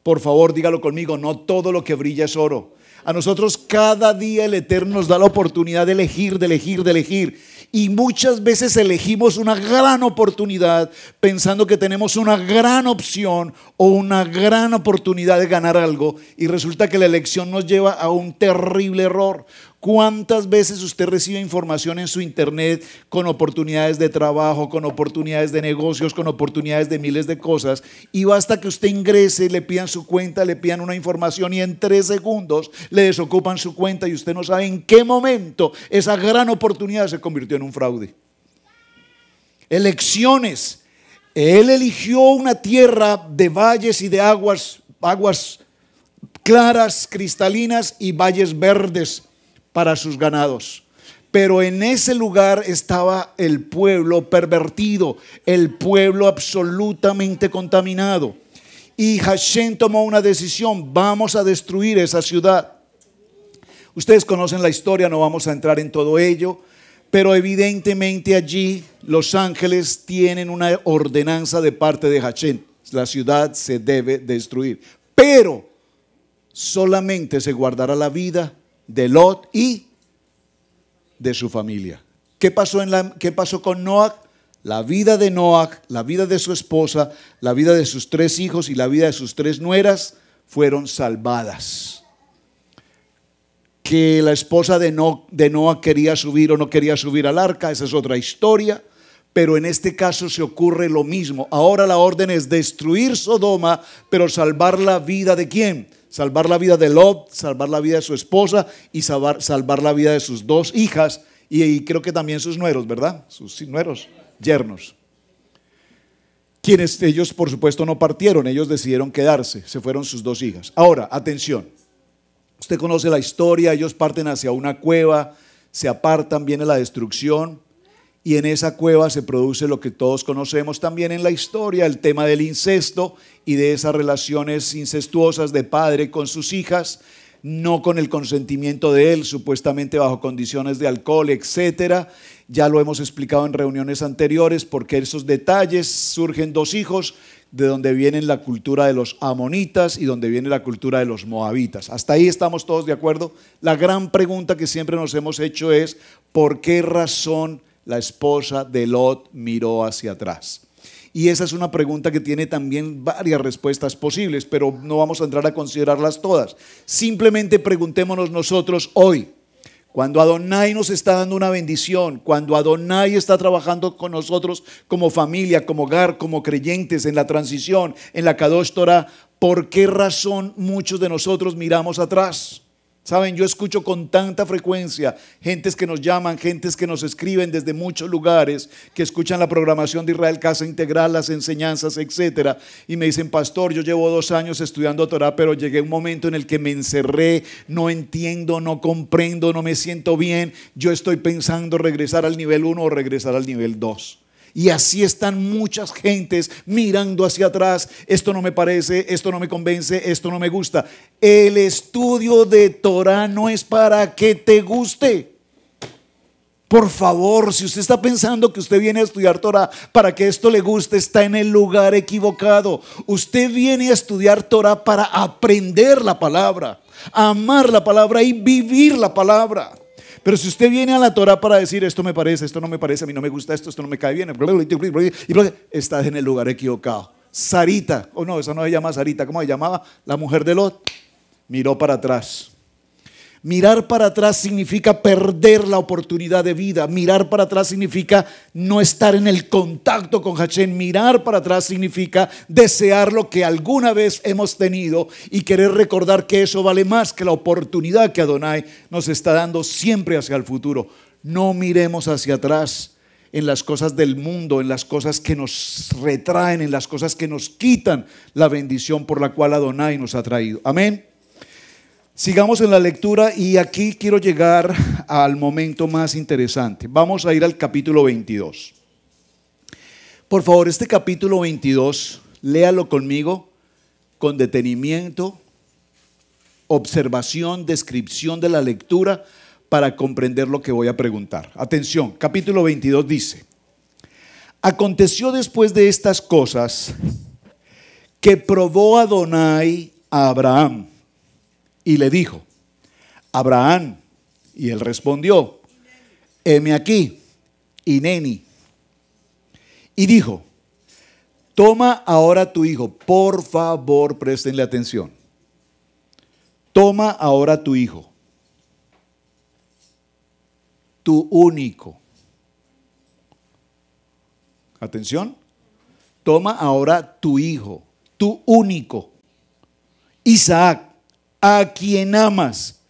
Por favor, dígalo conmigo: no todo lo que brilla es oro. A nosotros cada día el Eterno nos da la oportunidad de elegir, de elegir, de elegir. Y muchas veces elegimos una gran oportunidad pensando que tenemos una gran opción o una gran oportunidad de ganar algo, y resulta que la elección nos lleva a un terrible error. ¿Cuántas veces usted recibe información en su internet con oportunidades de trabajo, con oportunidades de negocios, con oportunidades de miles de cosas? Y basta que usted ingrese, le pidan su cuenta, le pidan una información y en 3 segundos le desocupan su cuenta y usted no sabe en qué momento esa gran oportunidad se convirtió en un fraude. Elecciones. Él eligió una tierra de valles y de aguas claras, cristalinas, y valles verdes para sus ganados. Pero en ese lugar estaba el pueblo pervertido, el pueblo absolutamente contaminado. Y Hashem tomó una decisión: vamos a destruir esa ciudad. Ustedes conocen la historia, no vamos a entrar en todo ello, pero evidentemente allí los ángeles tienen una ordenanza de parte de Hashem: la ciudad se debe destruir, pero solamente se guardará la vida de Lot y de su familia. ¿Qué pasó con Noach? La vida de Noach, la vida de su esposa, la vida de sus 3 hijos y la vida de sus 3 nueras fueron salvadas. Que la esposa de Noach quería subir o no quería subir al arca, esa es otra historia, pero en este caso se ocurre lo mismo. Ahora la orden es destruir Sodoma, pero salvar la vida ¿de quién? Salvar la vida de Lot, salvar la vida de su esposa y salvar la vida de sus 2 hijas y creo que también sus nueros, ¿verdad? Sus nueros, yernos. Quienes ellos por supuesto no partieron, ellos decidieron quedarse, se fueron sus 2 hijas. Ahora, atención, usted conoce la historia, ellos parten hacia una cueva, se apartan, viene la destrucción. Y en esa cueva se produce lo que todos conocemos también en la historia, el tema del incesto y de esas relaciones incestuosas de padre con sus hijas, no con el consentimiento de él, supuestamente bajo condiciones de alcohol, etcétera. Ya lo hemos explicado en reuniones anteriores, porque esos detalles surgen 2 hijos, de donde viene la cultura de los amonitas y donde viene la cultura de los moabitas. Hasta ahí estamos todos de acuerdo. La gran pregunta que siempre nos hemos hecho es: ¿por qué razón la esposa de Lot miró hacia atrás? Y esa es una pregunta que tiene también varias respuestas posibles, pero no vamos a entrar a considerarlas todas. Simplemente preguntémonos nosotros hoy, cuando Adonai nos está dando una bendición, cuando Adonai está trabajando con nosotros como familia, como hogar, como creyentes en la transición, en la Kadosh Torah, ¿por qué razón muchos de nosotros miramos atrás? Saben, yo escucho con tanta frecuencia gentes que nos llaman, gentes que nos escriben desde muchos lugares, que escuchan la programación de Israel Casa Integral, las enseñanzas, etcétera, y me dicen: pastor, yo llevo 2 años estudiando Torah, pero llegué a un momento en el que me encerré, no entiendo, no comprendo, no me siento bien, yo estoy pensando regresar al nivel 1 o regresar al nivel 2. Y así están muchas gentes mirando hacia atrás: esto no me parece, esto no me convence, esto no me gusta. El estudio de Torah no es para que te guste. Por favor, si usted está pensando que usted viene a estudiar Torah para que esto le guste, está en el lugar equivocado. Usted viene a estudiar Torah para aprender la palabra, amar la palabra y vivir la palabra. Pero si usted viene a la Torah para decir: esto me parece, esto no me parece, a mí no me gusta esto no me cae bien, estás en el lugar equivocado. Sarita, no, esa no se llama Sarita, ¿cómo se llamaba? La mujer de Lot miró para atrás. Mirar para atrás significa perder la oportunidad de vida. Mirar para atrás significa no estar en el contacto con Hashem. Mirar para atrás significa desear lo que alguna vez hemos tenido y querer recordar que eso vale más que la oportunidad que Adonai nos está dando siempre hacia el futuro. No miremos hacia atrás en las cosas del mundo, en las cosas que nos retraen, en las cosas que nos quitan la bendición por la cual Adonai nos ha traído. Amén. Sigamos en la lectura y aquí quiero llegar al momento más interesante. Vamos a ir al capítulo 22. Por favor, este capítulo 22, léalo conmigo con detenimiento, observación, descripción de la lectura para comprender lo que voy a preguntar. Atención, capítulo 22 dice: aconteció después de estas cosas que probó Adonai a Abraham y le dijo: Abraham, y él respondió: heme aquí, Hineni. Y dijo: toma ahora tu hijo. Por favor, préstenle atención. Toma ahora tu hijo, tu único. Atención. Toma ahora tu hijo, tu único, Isaac, a quien amas,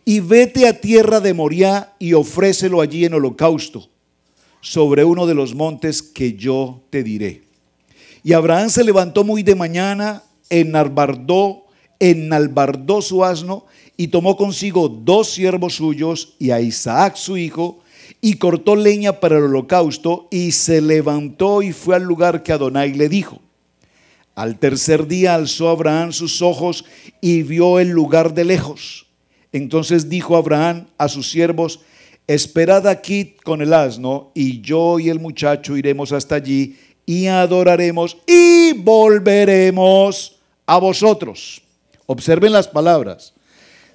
y vete a tierra de Moriah y ofrécelo allí en holocausto sobre uno de los montes que yo te diré. Y Abraham se levantó muy de mañana, enalbardó su asno y tomó consigo 2 siervos suyos y a Isaac su hijo, y cortó leña para el holocausto, y se levantó y fue al lugar que Adonai le dijo. Al tercer día alzó Abraham sus ojos y vio el lugar de lejos. Entonces dijo Abraham a sus siervos: esperad aquí con el asno, y yo y el muchacho iremos hasta allí y adoraremos y volveremos a vosotros. Observen las palabras.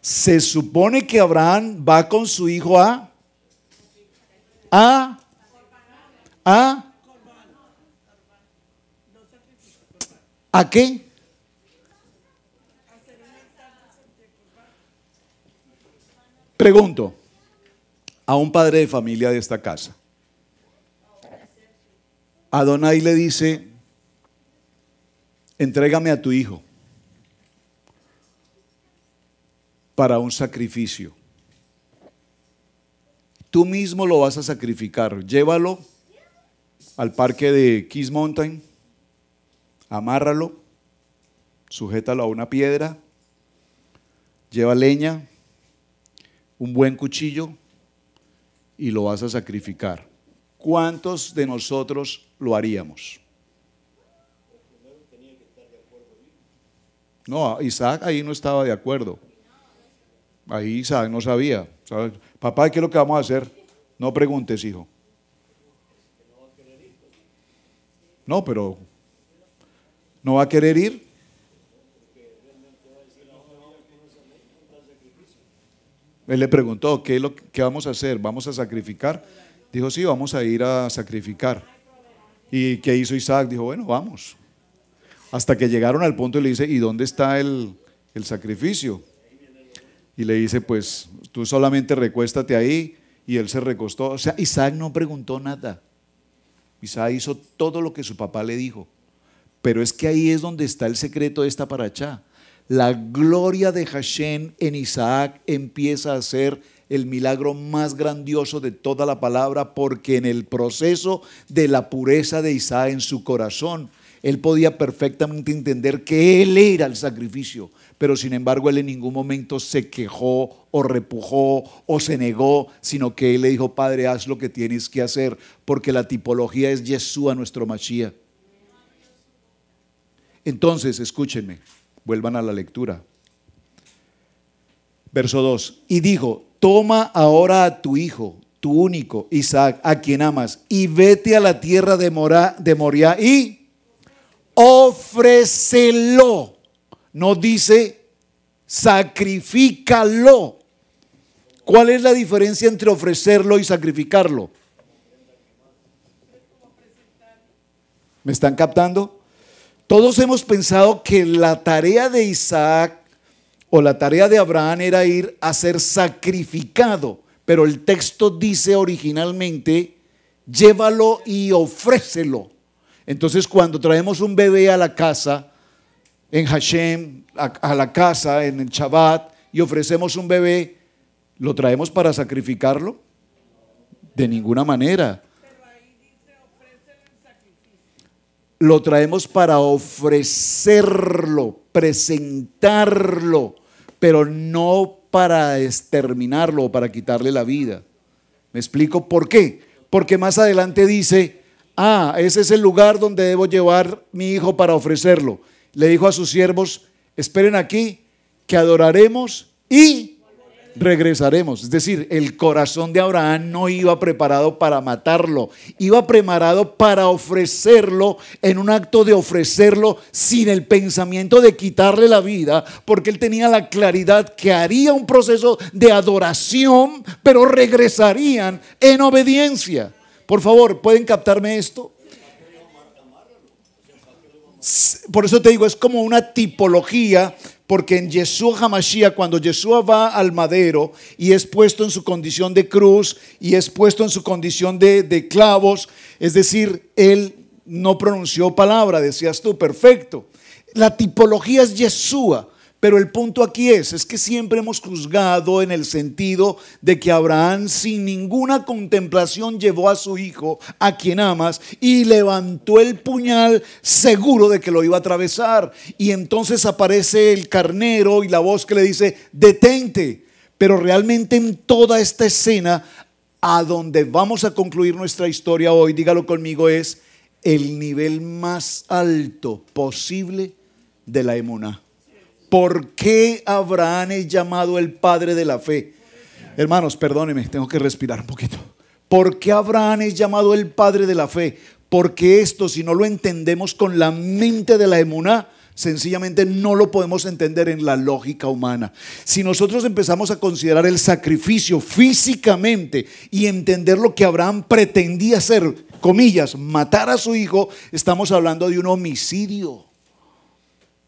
Se supone que Abraham va con su hijo ¿a qué? Pregunto a un padre de familia de esta casa. Adonai le dice: entrégame a tu hijo para un sacrificio. Tú mismo lo vas a sacrificar. Llévalo al parque de Keys Mountain, amárralo, sujétalo a una piedra, lleva leña, un buen cuchillo y lo vas a sacrificar. ¿Cuántos de nosotros lo haríamos? No, Isaac ahí no estaba de acuerdo. Ahí Isaac no sabía. Papá, ¿qué es lo que vamos a hacer? No preguntes, hijo. No, pero ¿no va a querer ir? Él le preguntó: ¿qué vamos a hacer? ¿Vamos a sacrificar? Dijo: sí, vamos a ir a sacrificar. ¿Y qué hizo Isaac? Dijo: bueno, vamos. Hasta que llegaron al punto y le dice: ¿y dónde está el sacrificio? Y le dice: pues tú solamente recuéstate ahí. Y él se recostó. O sea, Isaac no preguntó nada. Isaac hizo todo lo que su papá le dijo. Pero es que ahí es donde está el secreto de esta paracha. La gloria de Hashem en Isaac empieza a ser el milagro más grandioso de toda la palabra, porque en el proceso de la pureza de Isaac en su corazón, él podía perfectamente entender que él era el sacrificio, pero sin embargo él en ningún momento se quejó o repujó o se negó, sino que él le dijo: Padre, haz lo que tienes que hacer, porque la tipología es Yeshua, nuestro Mashiach. Entonces, escúchenme, vuelvan a la lectura. Verso 2: y dijo: toma ahora a tu hijo, tu único, Isaac, a quien amas, y vete a la tierra de Moriah y ofrécelo. No dice sacrifícalo. ¿Cuál es la diferencia entre ofrecerlo y sacrificarlo? ¿Me están captando? Todos hemos pensado que la tarea de Isaac o la tarea de Abraham era ir a ser sacrificado, pero el texto dice originalmente, llévalo y ofrécelo. Entonces cuando traemos un bebé a la casa, en Hashem, a la casa, en el Shabbat, y ofrecemos un bebé, ¿lo traemos para sacrificarlo? De ninguna manera. Lo traemos para ofrecerlo, presentarlo, pero no para exterminarlo o para quitarle la vida. ¿Me explico por qué? Porque más adelante dice, ese es el lugar donde debo llevar mi hijo para ofrecerlo. Le dijo a sus siervos, esperen aquí, que adoraremos y regresaremos. Es decir, el corazón de Abraham no iba preparado para matarlo, iba preparado para ofrecerlo, en un acto de ofrecerlo sin el pensamiento de quitarle la vida, porque él tenía la claridad que haría un proceso de adoración, pero regresarían en obediencia. Por favor, ¿pueden captarme esto? Por eso te digo, es como una tipología, porque en Yeshua HaMashiach, cuando Yeshua va al madero y es puesto en su condición de cruz y es puesto en su condición de clavos, es decir, él no pronunció palabra, decías tú, perfecto. La tipología es Yeshua. Pero el punto aquí es que siempre hemos juzgado en el sentido de que Abraham sin ninguna contemplación llevó a su hijo, a quien amas, y levantó el puñal seguro de que lo iba a atravesar. Y entonces aparece el carnero y la voz que le dice, detente. Pero realmente en toda esta escena, a donde vamos a concluir nuestra historia hoy, dígalo conmigo, es el nivel más alto posible de la emuná. ¿Por qué Abraham es llamado el padre de la fe? Hermanos, perdónenme, tengo que respirar un poquito. ¿Por qué Abraham es llamado el padre de la fe? Porque esto, si no lo entendemos con la mente de la emuná, sencillamente no lo podemos entender en la lógica humana. Si nosotros empezamos a considerar el sacrificio físicamente y entender lo que Abraham pretendía hacer, comillas, matar a su hijo, estamos hablando de un homicidio.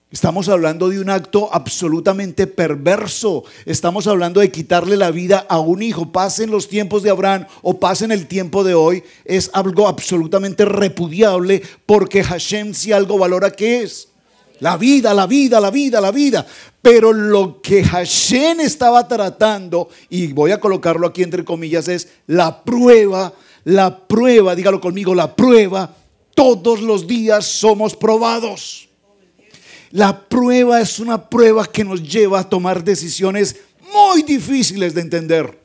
Estamos hablando de un acto absolutamente perverso. Estamos hablando de quitarle la vida a un hijo. Pasen los tiempos de Abraham o pasen el tiempo de hoy, es algo absolutamente repudiable, porque Hashem, si algo valora, ¿qué es? La vida, la vida, la vida, la vida. Pero lo que Hashem estaba tratando, y voy a colocarlo aquí entre comillas, es la prueba, dígalo conmigo, la prueba. Todos los días somos probados. La prueba es una prueba que nos lleva a tomar decisiones muy difíciles de entender.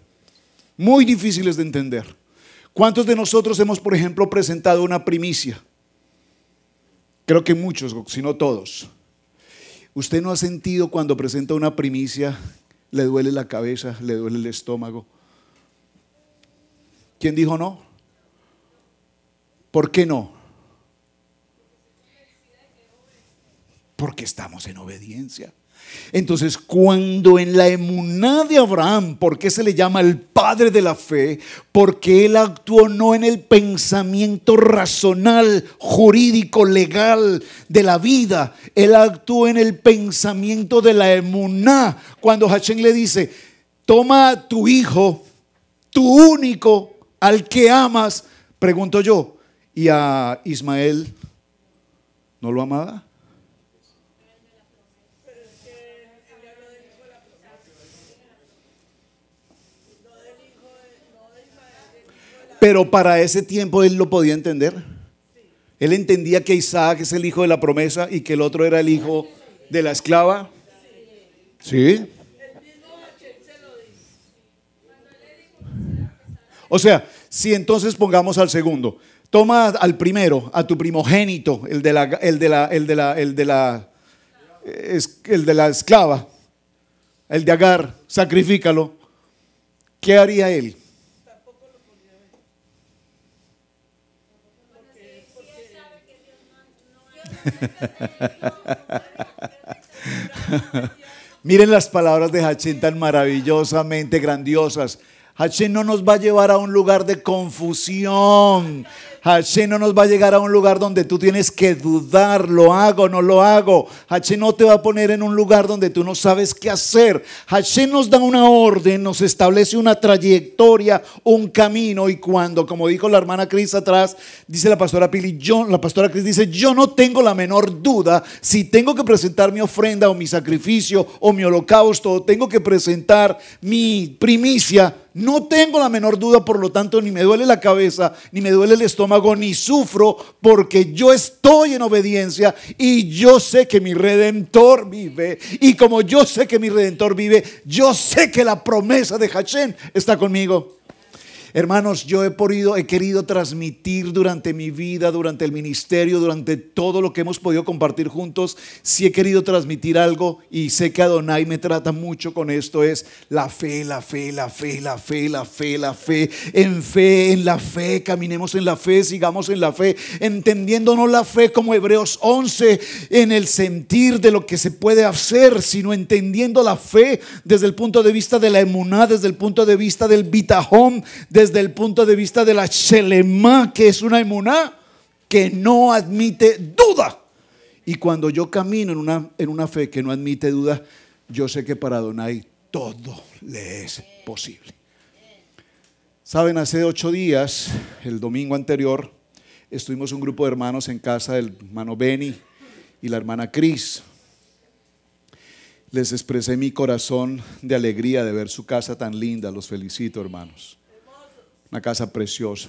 Muy difíciles de entender. ¿Cuántos de nosotros hemos, por ejemplo, presentado una primicia? Creo que muchos, si no todos. ¿Usted no ha sentido cuando presenta una primicia, le duele la cabeza, le duele el estómago? ¿Quién dijo no? ¿Por qué no? Porque estamos en obediencia. Entonces, cuando en la emuná de Abraham, ¿por qué se le llama el padre de la fe? Porque él actuó no en el pensamiento racional, jurídico, legal de la vida. Él actuó en el pensamiento de la emuná. Cuando Hashem le dice, toma a tu hijo, tu único, al que amas. Pregunto yo, ¿y a Ismael no lo amaba? Pero para ese tiempo él lo podía entender. Él entendía que Isaac es el hijo de la promesa y que el otro era el hijo de la esclava. ¿Sí? O sea, si entonces pongamos al segundo, toma al primero, a tu primogénito, el de la esclava, el de Agar, sacrifícalo. ¿Qué haría él? Miren las palabras de Hashem tan maravillosamente grandiosas. Hashem no nos va a llevar a un lugar de confusión. Hashem no nos va a llegar a un lugar donde tú tienes que dudar, lo hago, no lo hago. Hashem no te va a poner en un lugar donde tú no sabes qué hacer. Hashem nos da una orden, nos establece una trayectoria, un camino. Y cuando, como dijo la hermana Cris atrás, dice la pastora Pili, la pastora Cris dice, yo no tengo la menor duda si tengo que presentar mi ofrenda o mi sacrificio o mi holocausto, o tengo que presentar mi primicia. No tengo la menor duda, por lo tanto, ni me duele la cabeza, ni me duele el estómago, ni sufro, porque yo estoy en obediencia y yo sé que mi Redentor vive. Y como yo sé que mi Redentor vive, yo sé que la promesa de Hashem está conmigo. Hermanos, yo he querido transmitir durante mi vida, durante el ministerio, durante todo lo que hemos podido compartir juntos. Sí he querido transmitir algo y sé que Adonai me trata mucho con esto. Es la fe, la fe, la fe, la fe, la fe, la fe. En la fe, caminemos en la fe, sigamos en la fe, entendiendo no la fe como Hebreos 11 en el sentir de lo que se puede hacer, sino entendiendo la fe desde el punto de vista de la emuná, desde el punto de vista del bitajón, desde el punto de vista de la Shelema, que es una emuná que no admite duda. Y cuando yo camino en una fe que no admite duda, yo sé que para Adonai todo le es posible. Saben, hace 8 días, el domingo anterior, estuvimos un grupo de hermanos en casa del hermano Benny y la hermana Cris. Les expresé mi corazón de alegría de ver su casa tan linda. Los felicito, hermanos. Una casa preciosa.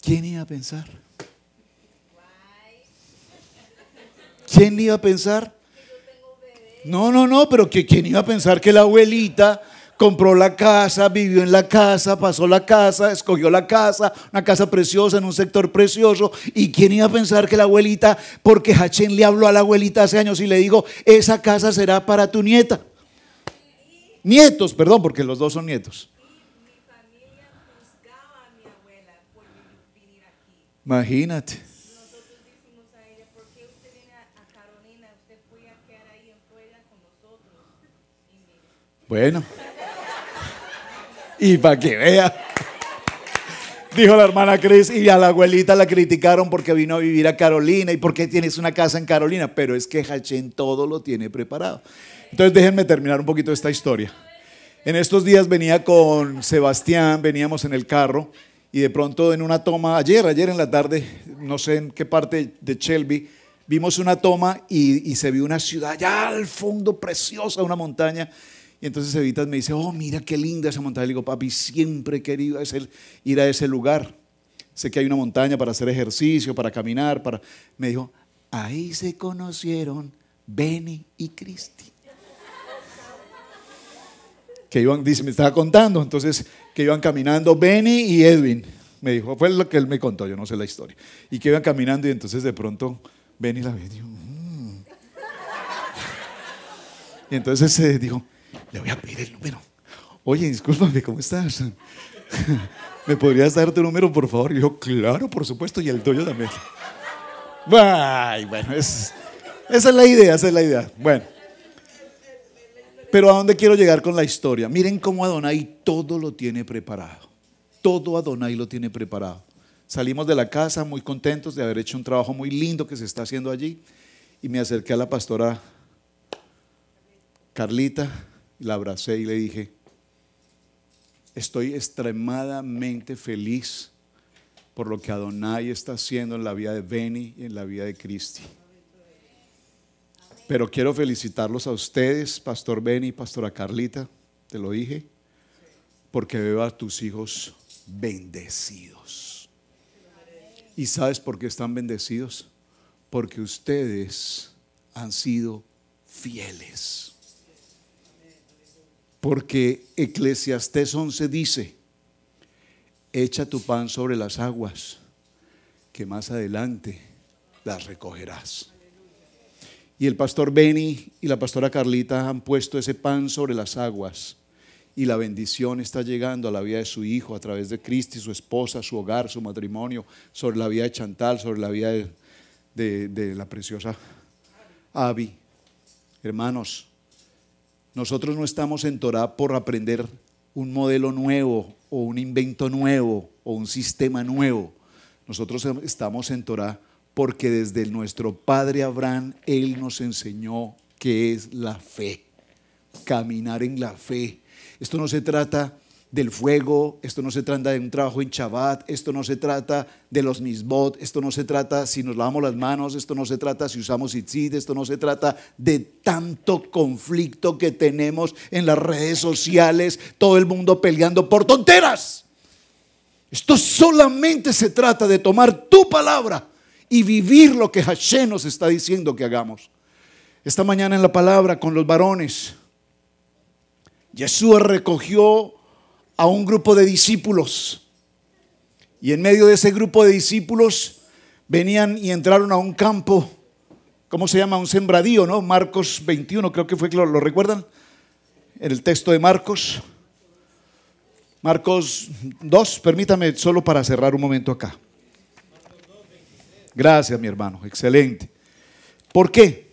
¿Quién iba a pensar? ¿Quién iba a pensar? No, pero ¿quién iba a pensar que la abuelita compró la casa, vivió en la casa, pasó la casa, escogió la casa, una casa preciosa en un sector precioso? ¿Y quién iba a pensar que la abuelita, porque Hashem le habló a la abuelita hace años y le dijo, esa casa será para tu nieta? Nietos, perdón, porque los dos son nietos. Mi familia juzgaba a mi abuela por venir aquí. Imagínate. Nosotros decimos a ella, ¿por qué usted viene a Carolina? Usted podía quedar ahí en Florida con nosotros. Y mire. Bueno. Y para que vea. Dijo la hermana Cris, y a la abuelita la criticaron porque vino a vivir a Carolina y porque tienes una casa en Carolina. Pero es que Hashem todo lo tiene preparado. Entonces déjenme terminar un poquito esta historia. En estos días venía con Sebastián, veníamos en el carro y de pronto en una toma, ayer en la tarde, no sé en qué parte de Shelby, vimos una toma y se vio una ciudad allá al fondo preciosa, una montaña. Y entonces Evitas me dice, oh, mira qué linda esa montaña. Le digo, papi, siempre he querido ir a ese lugar. Sé que hay una montaña para hacer ejercicio, para caminar. Me dijo, ahí se conocieron Benny y Cristi. Que iban, dice, me estaba contando, entonces que iban caminando Benny y Edwin. Me dijo, fue lo que él me contó, yo no sé la historia. Y que iban caminando y entonces de pronto Benny la ve y dijo, Y entonces dijo, le voy a pedir el número. Oye, discúlpame, ¿cómo estás? ¿Me podrías dar tu número, por favor? Y yo, claro, por supuesto, y el tuyo también. Ay, bueno, esa es la idea, Bueno. Pero ¿a dónde quiero llegar con la historia? Miren cómo Adonai todo lo tiene preparado. Todo Adonai lo tiene preparado. Salimos de la casa muy contentos de haber hecho un trabajo muy lindo que se está haciendo allí. Y me acerqué a la pastora Carlita, la abracé y le dije, estoy extremadamente feliz por lo que Adonai está haciendo en la vida de Benny y en la vida de Cristi. Pero quiero felicitarlos a ustedes, Pastor Benny y Pastora Carlita, te lo dije, porque veo a tus hijos bendecidos. ¿Y sabes por qué están bendecidos? Porque ustedes han sido fieles. Porque Eclesiastés 11 dice, echa tu pan sobre las aguas, que más adelante las recogerás. Y el pastor Benny y la pastora Carlita han puesto ese pan sobre las aguas y la bendición está llegando a la vida de su hijo a través de Cristi, su esposa, su hogar, su matrimonio, sobre la vida de Chantal, sobre la vida de la preciosa Abby. Hermanos, nosotros no estamos en Torah por aprender un modelo nuevo o un invento nuevo o un sistema nuevo. Nosotros estamos en Torah porque desde nuestro padre Abraham, él nos enseñó qué es la fe, caminar en la fe. Esto no se trata del fuego, esto no se trata de un trabajo en Shabbat, esto no se trata de los misbot, esto no se trata si nos lavamos las manos, esto no se trata si usamos tzitzit, esto no se trata de tanto conflicto que tenemos en las redes sociales, todo el mundo peleando por tonteras. Esto solamente se trata de tomar tu palabra y vivir lo que Hashem nos está diciendo que hagamos. Esta mañana en la palabra con los varones, Yeshua recogió a un grupo de discípulos y en medio de ese grupo de discípulos venían y entraron a un campo, ¿cómo se llama? Un sembradío, ¿no? Marcos 21 creo que fue, ¿lo recuerdan? En el texto de Marcos 2, permítame solo para cerrar un momento acá. Gracias, mi hermano, excelente. ¿Por qué?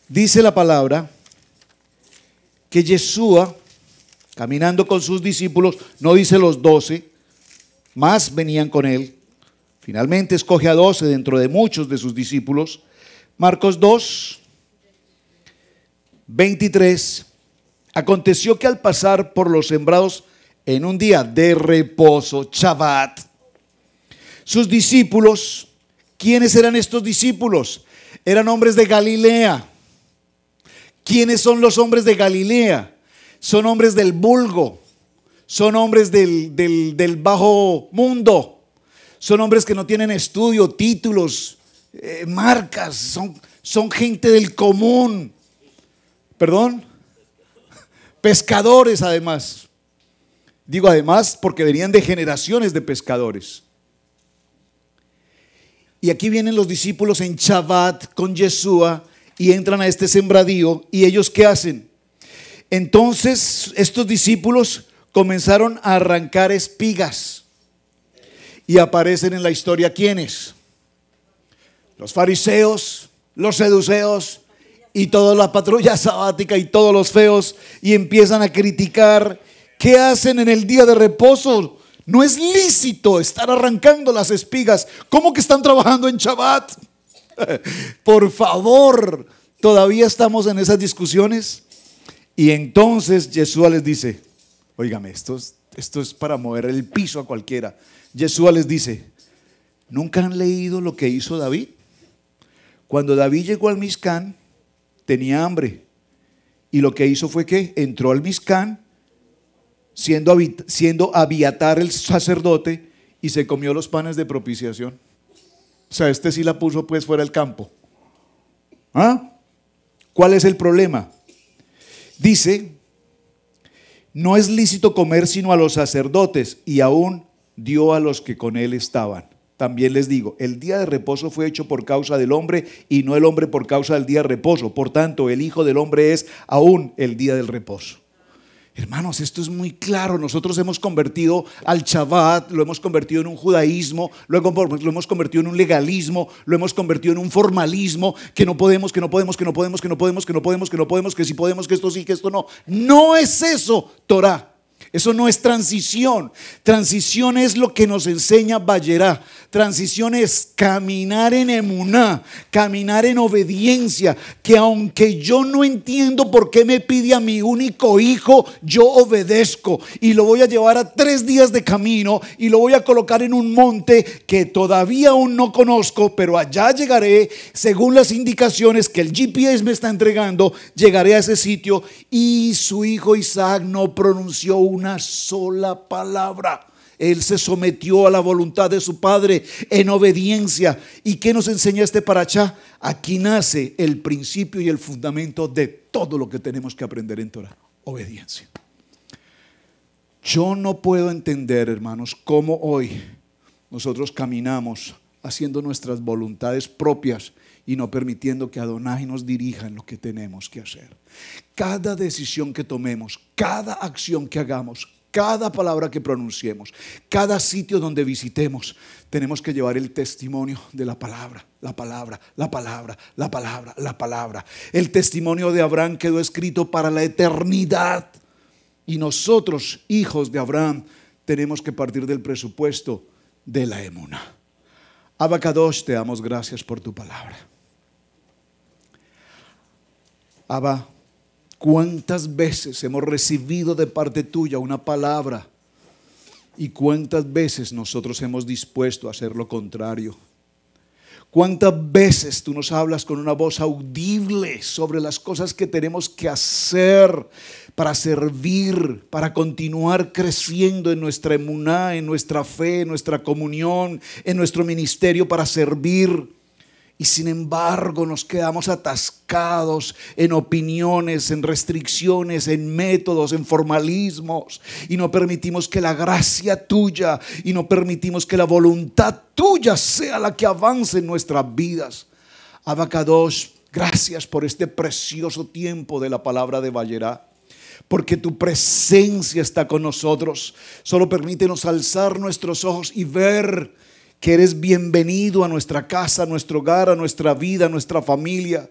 Dice la palabra que Yeshua, caminando con sus discípulos, no dice los 12, más venían con él. Finalmente escoge a 12 dentro de muchos de sus discípulos. Marcos 2, 23. Aconteció que al pasar por los sembrados en un día de reposo, Shabbat, sus discípulos, ¿quiénes eran estos discípulos? Eran hombres de Galilea. ¿Quiénes son los hombres de Galilea? Son hombres del vulgo, son hombres del bajo mundo, son hombres que no tienen estudio, títulos, marcas, son gente del común. ¿Perdón? Pescadores además. Digo además porque venían de generaciones de pescadores. Y aquí vienen los discípulos en Shabbat con Yeshua y entran a este sembradío. ¿Y ellos qué hacen? Entonces estos discípulos comenzaron a arrancar espigas. Y aparecen en la historia ¿quiénes? Los fariseos, los seduceos y toda la patrulla sabática y todos los feos. Y empiezan a criticar. ¿Qué hacen en el día de reposo? No es lícito estar arrancando las espigas. ¿Cómo que están trabajando en Shabbat? Por favor, todavía estamos en esas discusiones. Y entonces Yeshua les dice, óigame, esto es para mover el piso a cualquiera. Yeshua les dice, ¿nunca han leído lo que hizo David? Cuando David llegó al Mizcán, tenía hambre. Y lo que hizo fue que entró al Mizcán, siendo Abiatar el sacerdote, y se comió los panes de propiciación. O sea, este sí la puso pues fuera del campo. ¿Ah? ¿Cuál es el problema? Dice, no es lícito comer sino a los sacerdotes, y aún dio a los que con él estaban. También les digo, el día de reposo fue hecho por causa del hombre y no el hombre por causa del día de reposo. Por tanto, el Hijo del Hombre es aún el día del reposo. Hermanos, esto es muy claro. Nosotros hemos convertido al Shabbat, lo hemos convertido en un judaísmo, lo hemos convertido en un legalismo, lo hemos convertido en un formalismo, que no podemos, que si podemos, que esto sí, que esto no. No es eso, Torah. Eso no es transición. Transición es lo que nos enseña Vayera. Transición es caminar en emuná, caminar en obediencia, que aunque yo no entiendo por qué me pide a mi único hijo, yo obedezco y lo voy a llevar a 3 días de camino y lo voy a colocar en un monte que todavía aún no conozco, pero allá llegaré según las indicaciones que el GPS me está entregando. Llegaré a ese sitio y su hijo Isaac no pronunció una sola palabra. Él se sometió a la voluntad de su padre en obediencia. ¿Y qué nos enseña este parashá? Aquí nace el principio y el fundamento de todo lo que tenemos que aprender en Torah: obediencia. Yo no puedo entender, hermanos, cómo hoy nosotros caminamos haciendo nuestras voluntades propias y no permitiendo que Adonai nos dirija en lo que tenemos que hacer. Cada decisión que tomemos, cada acción que hagamos, cada palabra que pronunciemos, cada sitio donde visitemos, tenemos que llevar el testimonio de la palabra, la palabra, la palabra, la palabra, la palabra. El testimonio de Abraham quedó escrito para la eternidad. Y nosotros, hijos de Abraham, tenemos que partir del presupuesto de la emuná. Abba Kadosh, te damos gracias por tu palabra. Abba, ¿cuántas veces hemos recibido de parte tuya una palabra? ¿Y cuántas veces nosotros hemos dispuesto a hacer lo contrario? ¿Cuántas veces tú nos hablas con una voz audible sobre las cosas que tenemos que hacer para servir, para continuar creciendo en nuestra emuná, en nuestra fe, en nuestra comunión, en nuestro ministerio para servir? Y sin embargo nos quedamos atascados en opiniones, en restricciones, en métodos, en formalismos. Y no permitimos que la gracia tuya y no permitimos que la voluntad tuya sea la que avance en nuestras vidas. Abba Kadosh, gracias por este precioso tiempo de la palabra de Vayera. Porque tu presencia está con nosotros. Solo permítenos alzar nuestros ojos y ver que eres bienvenido a nuestra casa, a nuestro hogar, a nuestra vida, a nuestra familia.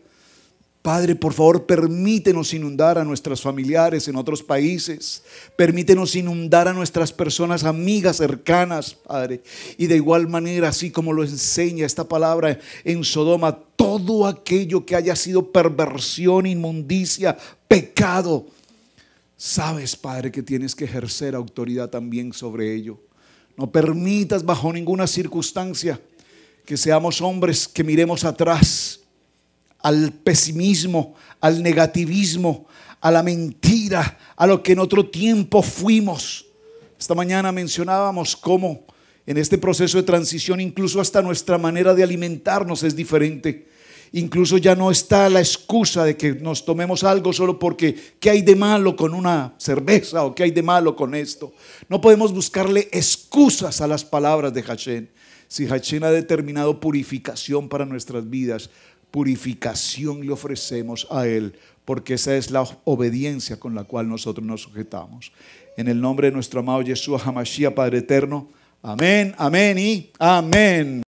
Padre, por favor, permítenos inundar a nuestros familiares en otros países. Permítenos inundar a nuestras personas amigas, cercanas, Padre. Y de igual manera, así como lo enseña esta palabra en Sodoma, todo aquello que haya sido perversión, inmundicia, pecado, sabes, Padre, que tienes que ejercer autoridad también sobre ello. No permitas bajo ninguna circunstancia que seamos hombres que miremos atrás al pesimismo, al negativismo, a la mentira, a lo que en otro tiempo fuimos. Esta mañana mencionábamos cómo en este proceso de transición incluso hasta nuestra manera de alimentarnos es diferente. Incluso ya no está la excusa de que nos tomemos algo solo porque ¿qué hay de malo con una cerveza? ¿O qué hay de malo con esto? No podemos buscarle excusas a las palabras de Hashem. Si Hashem ha determinado purificación para nuestras vidas, purificación le ofrecemos a Él, porque esa es la obediencia con la cual nosotros nos sujetamos. En el nombre de nuestro amado Yeshua HaMashiach, Padre eterno, amén, amén y amén.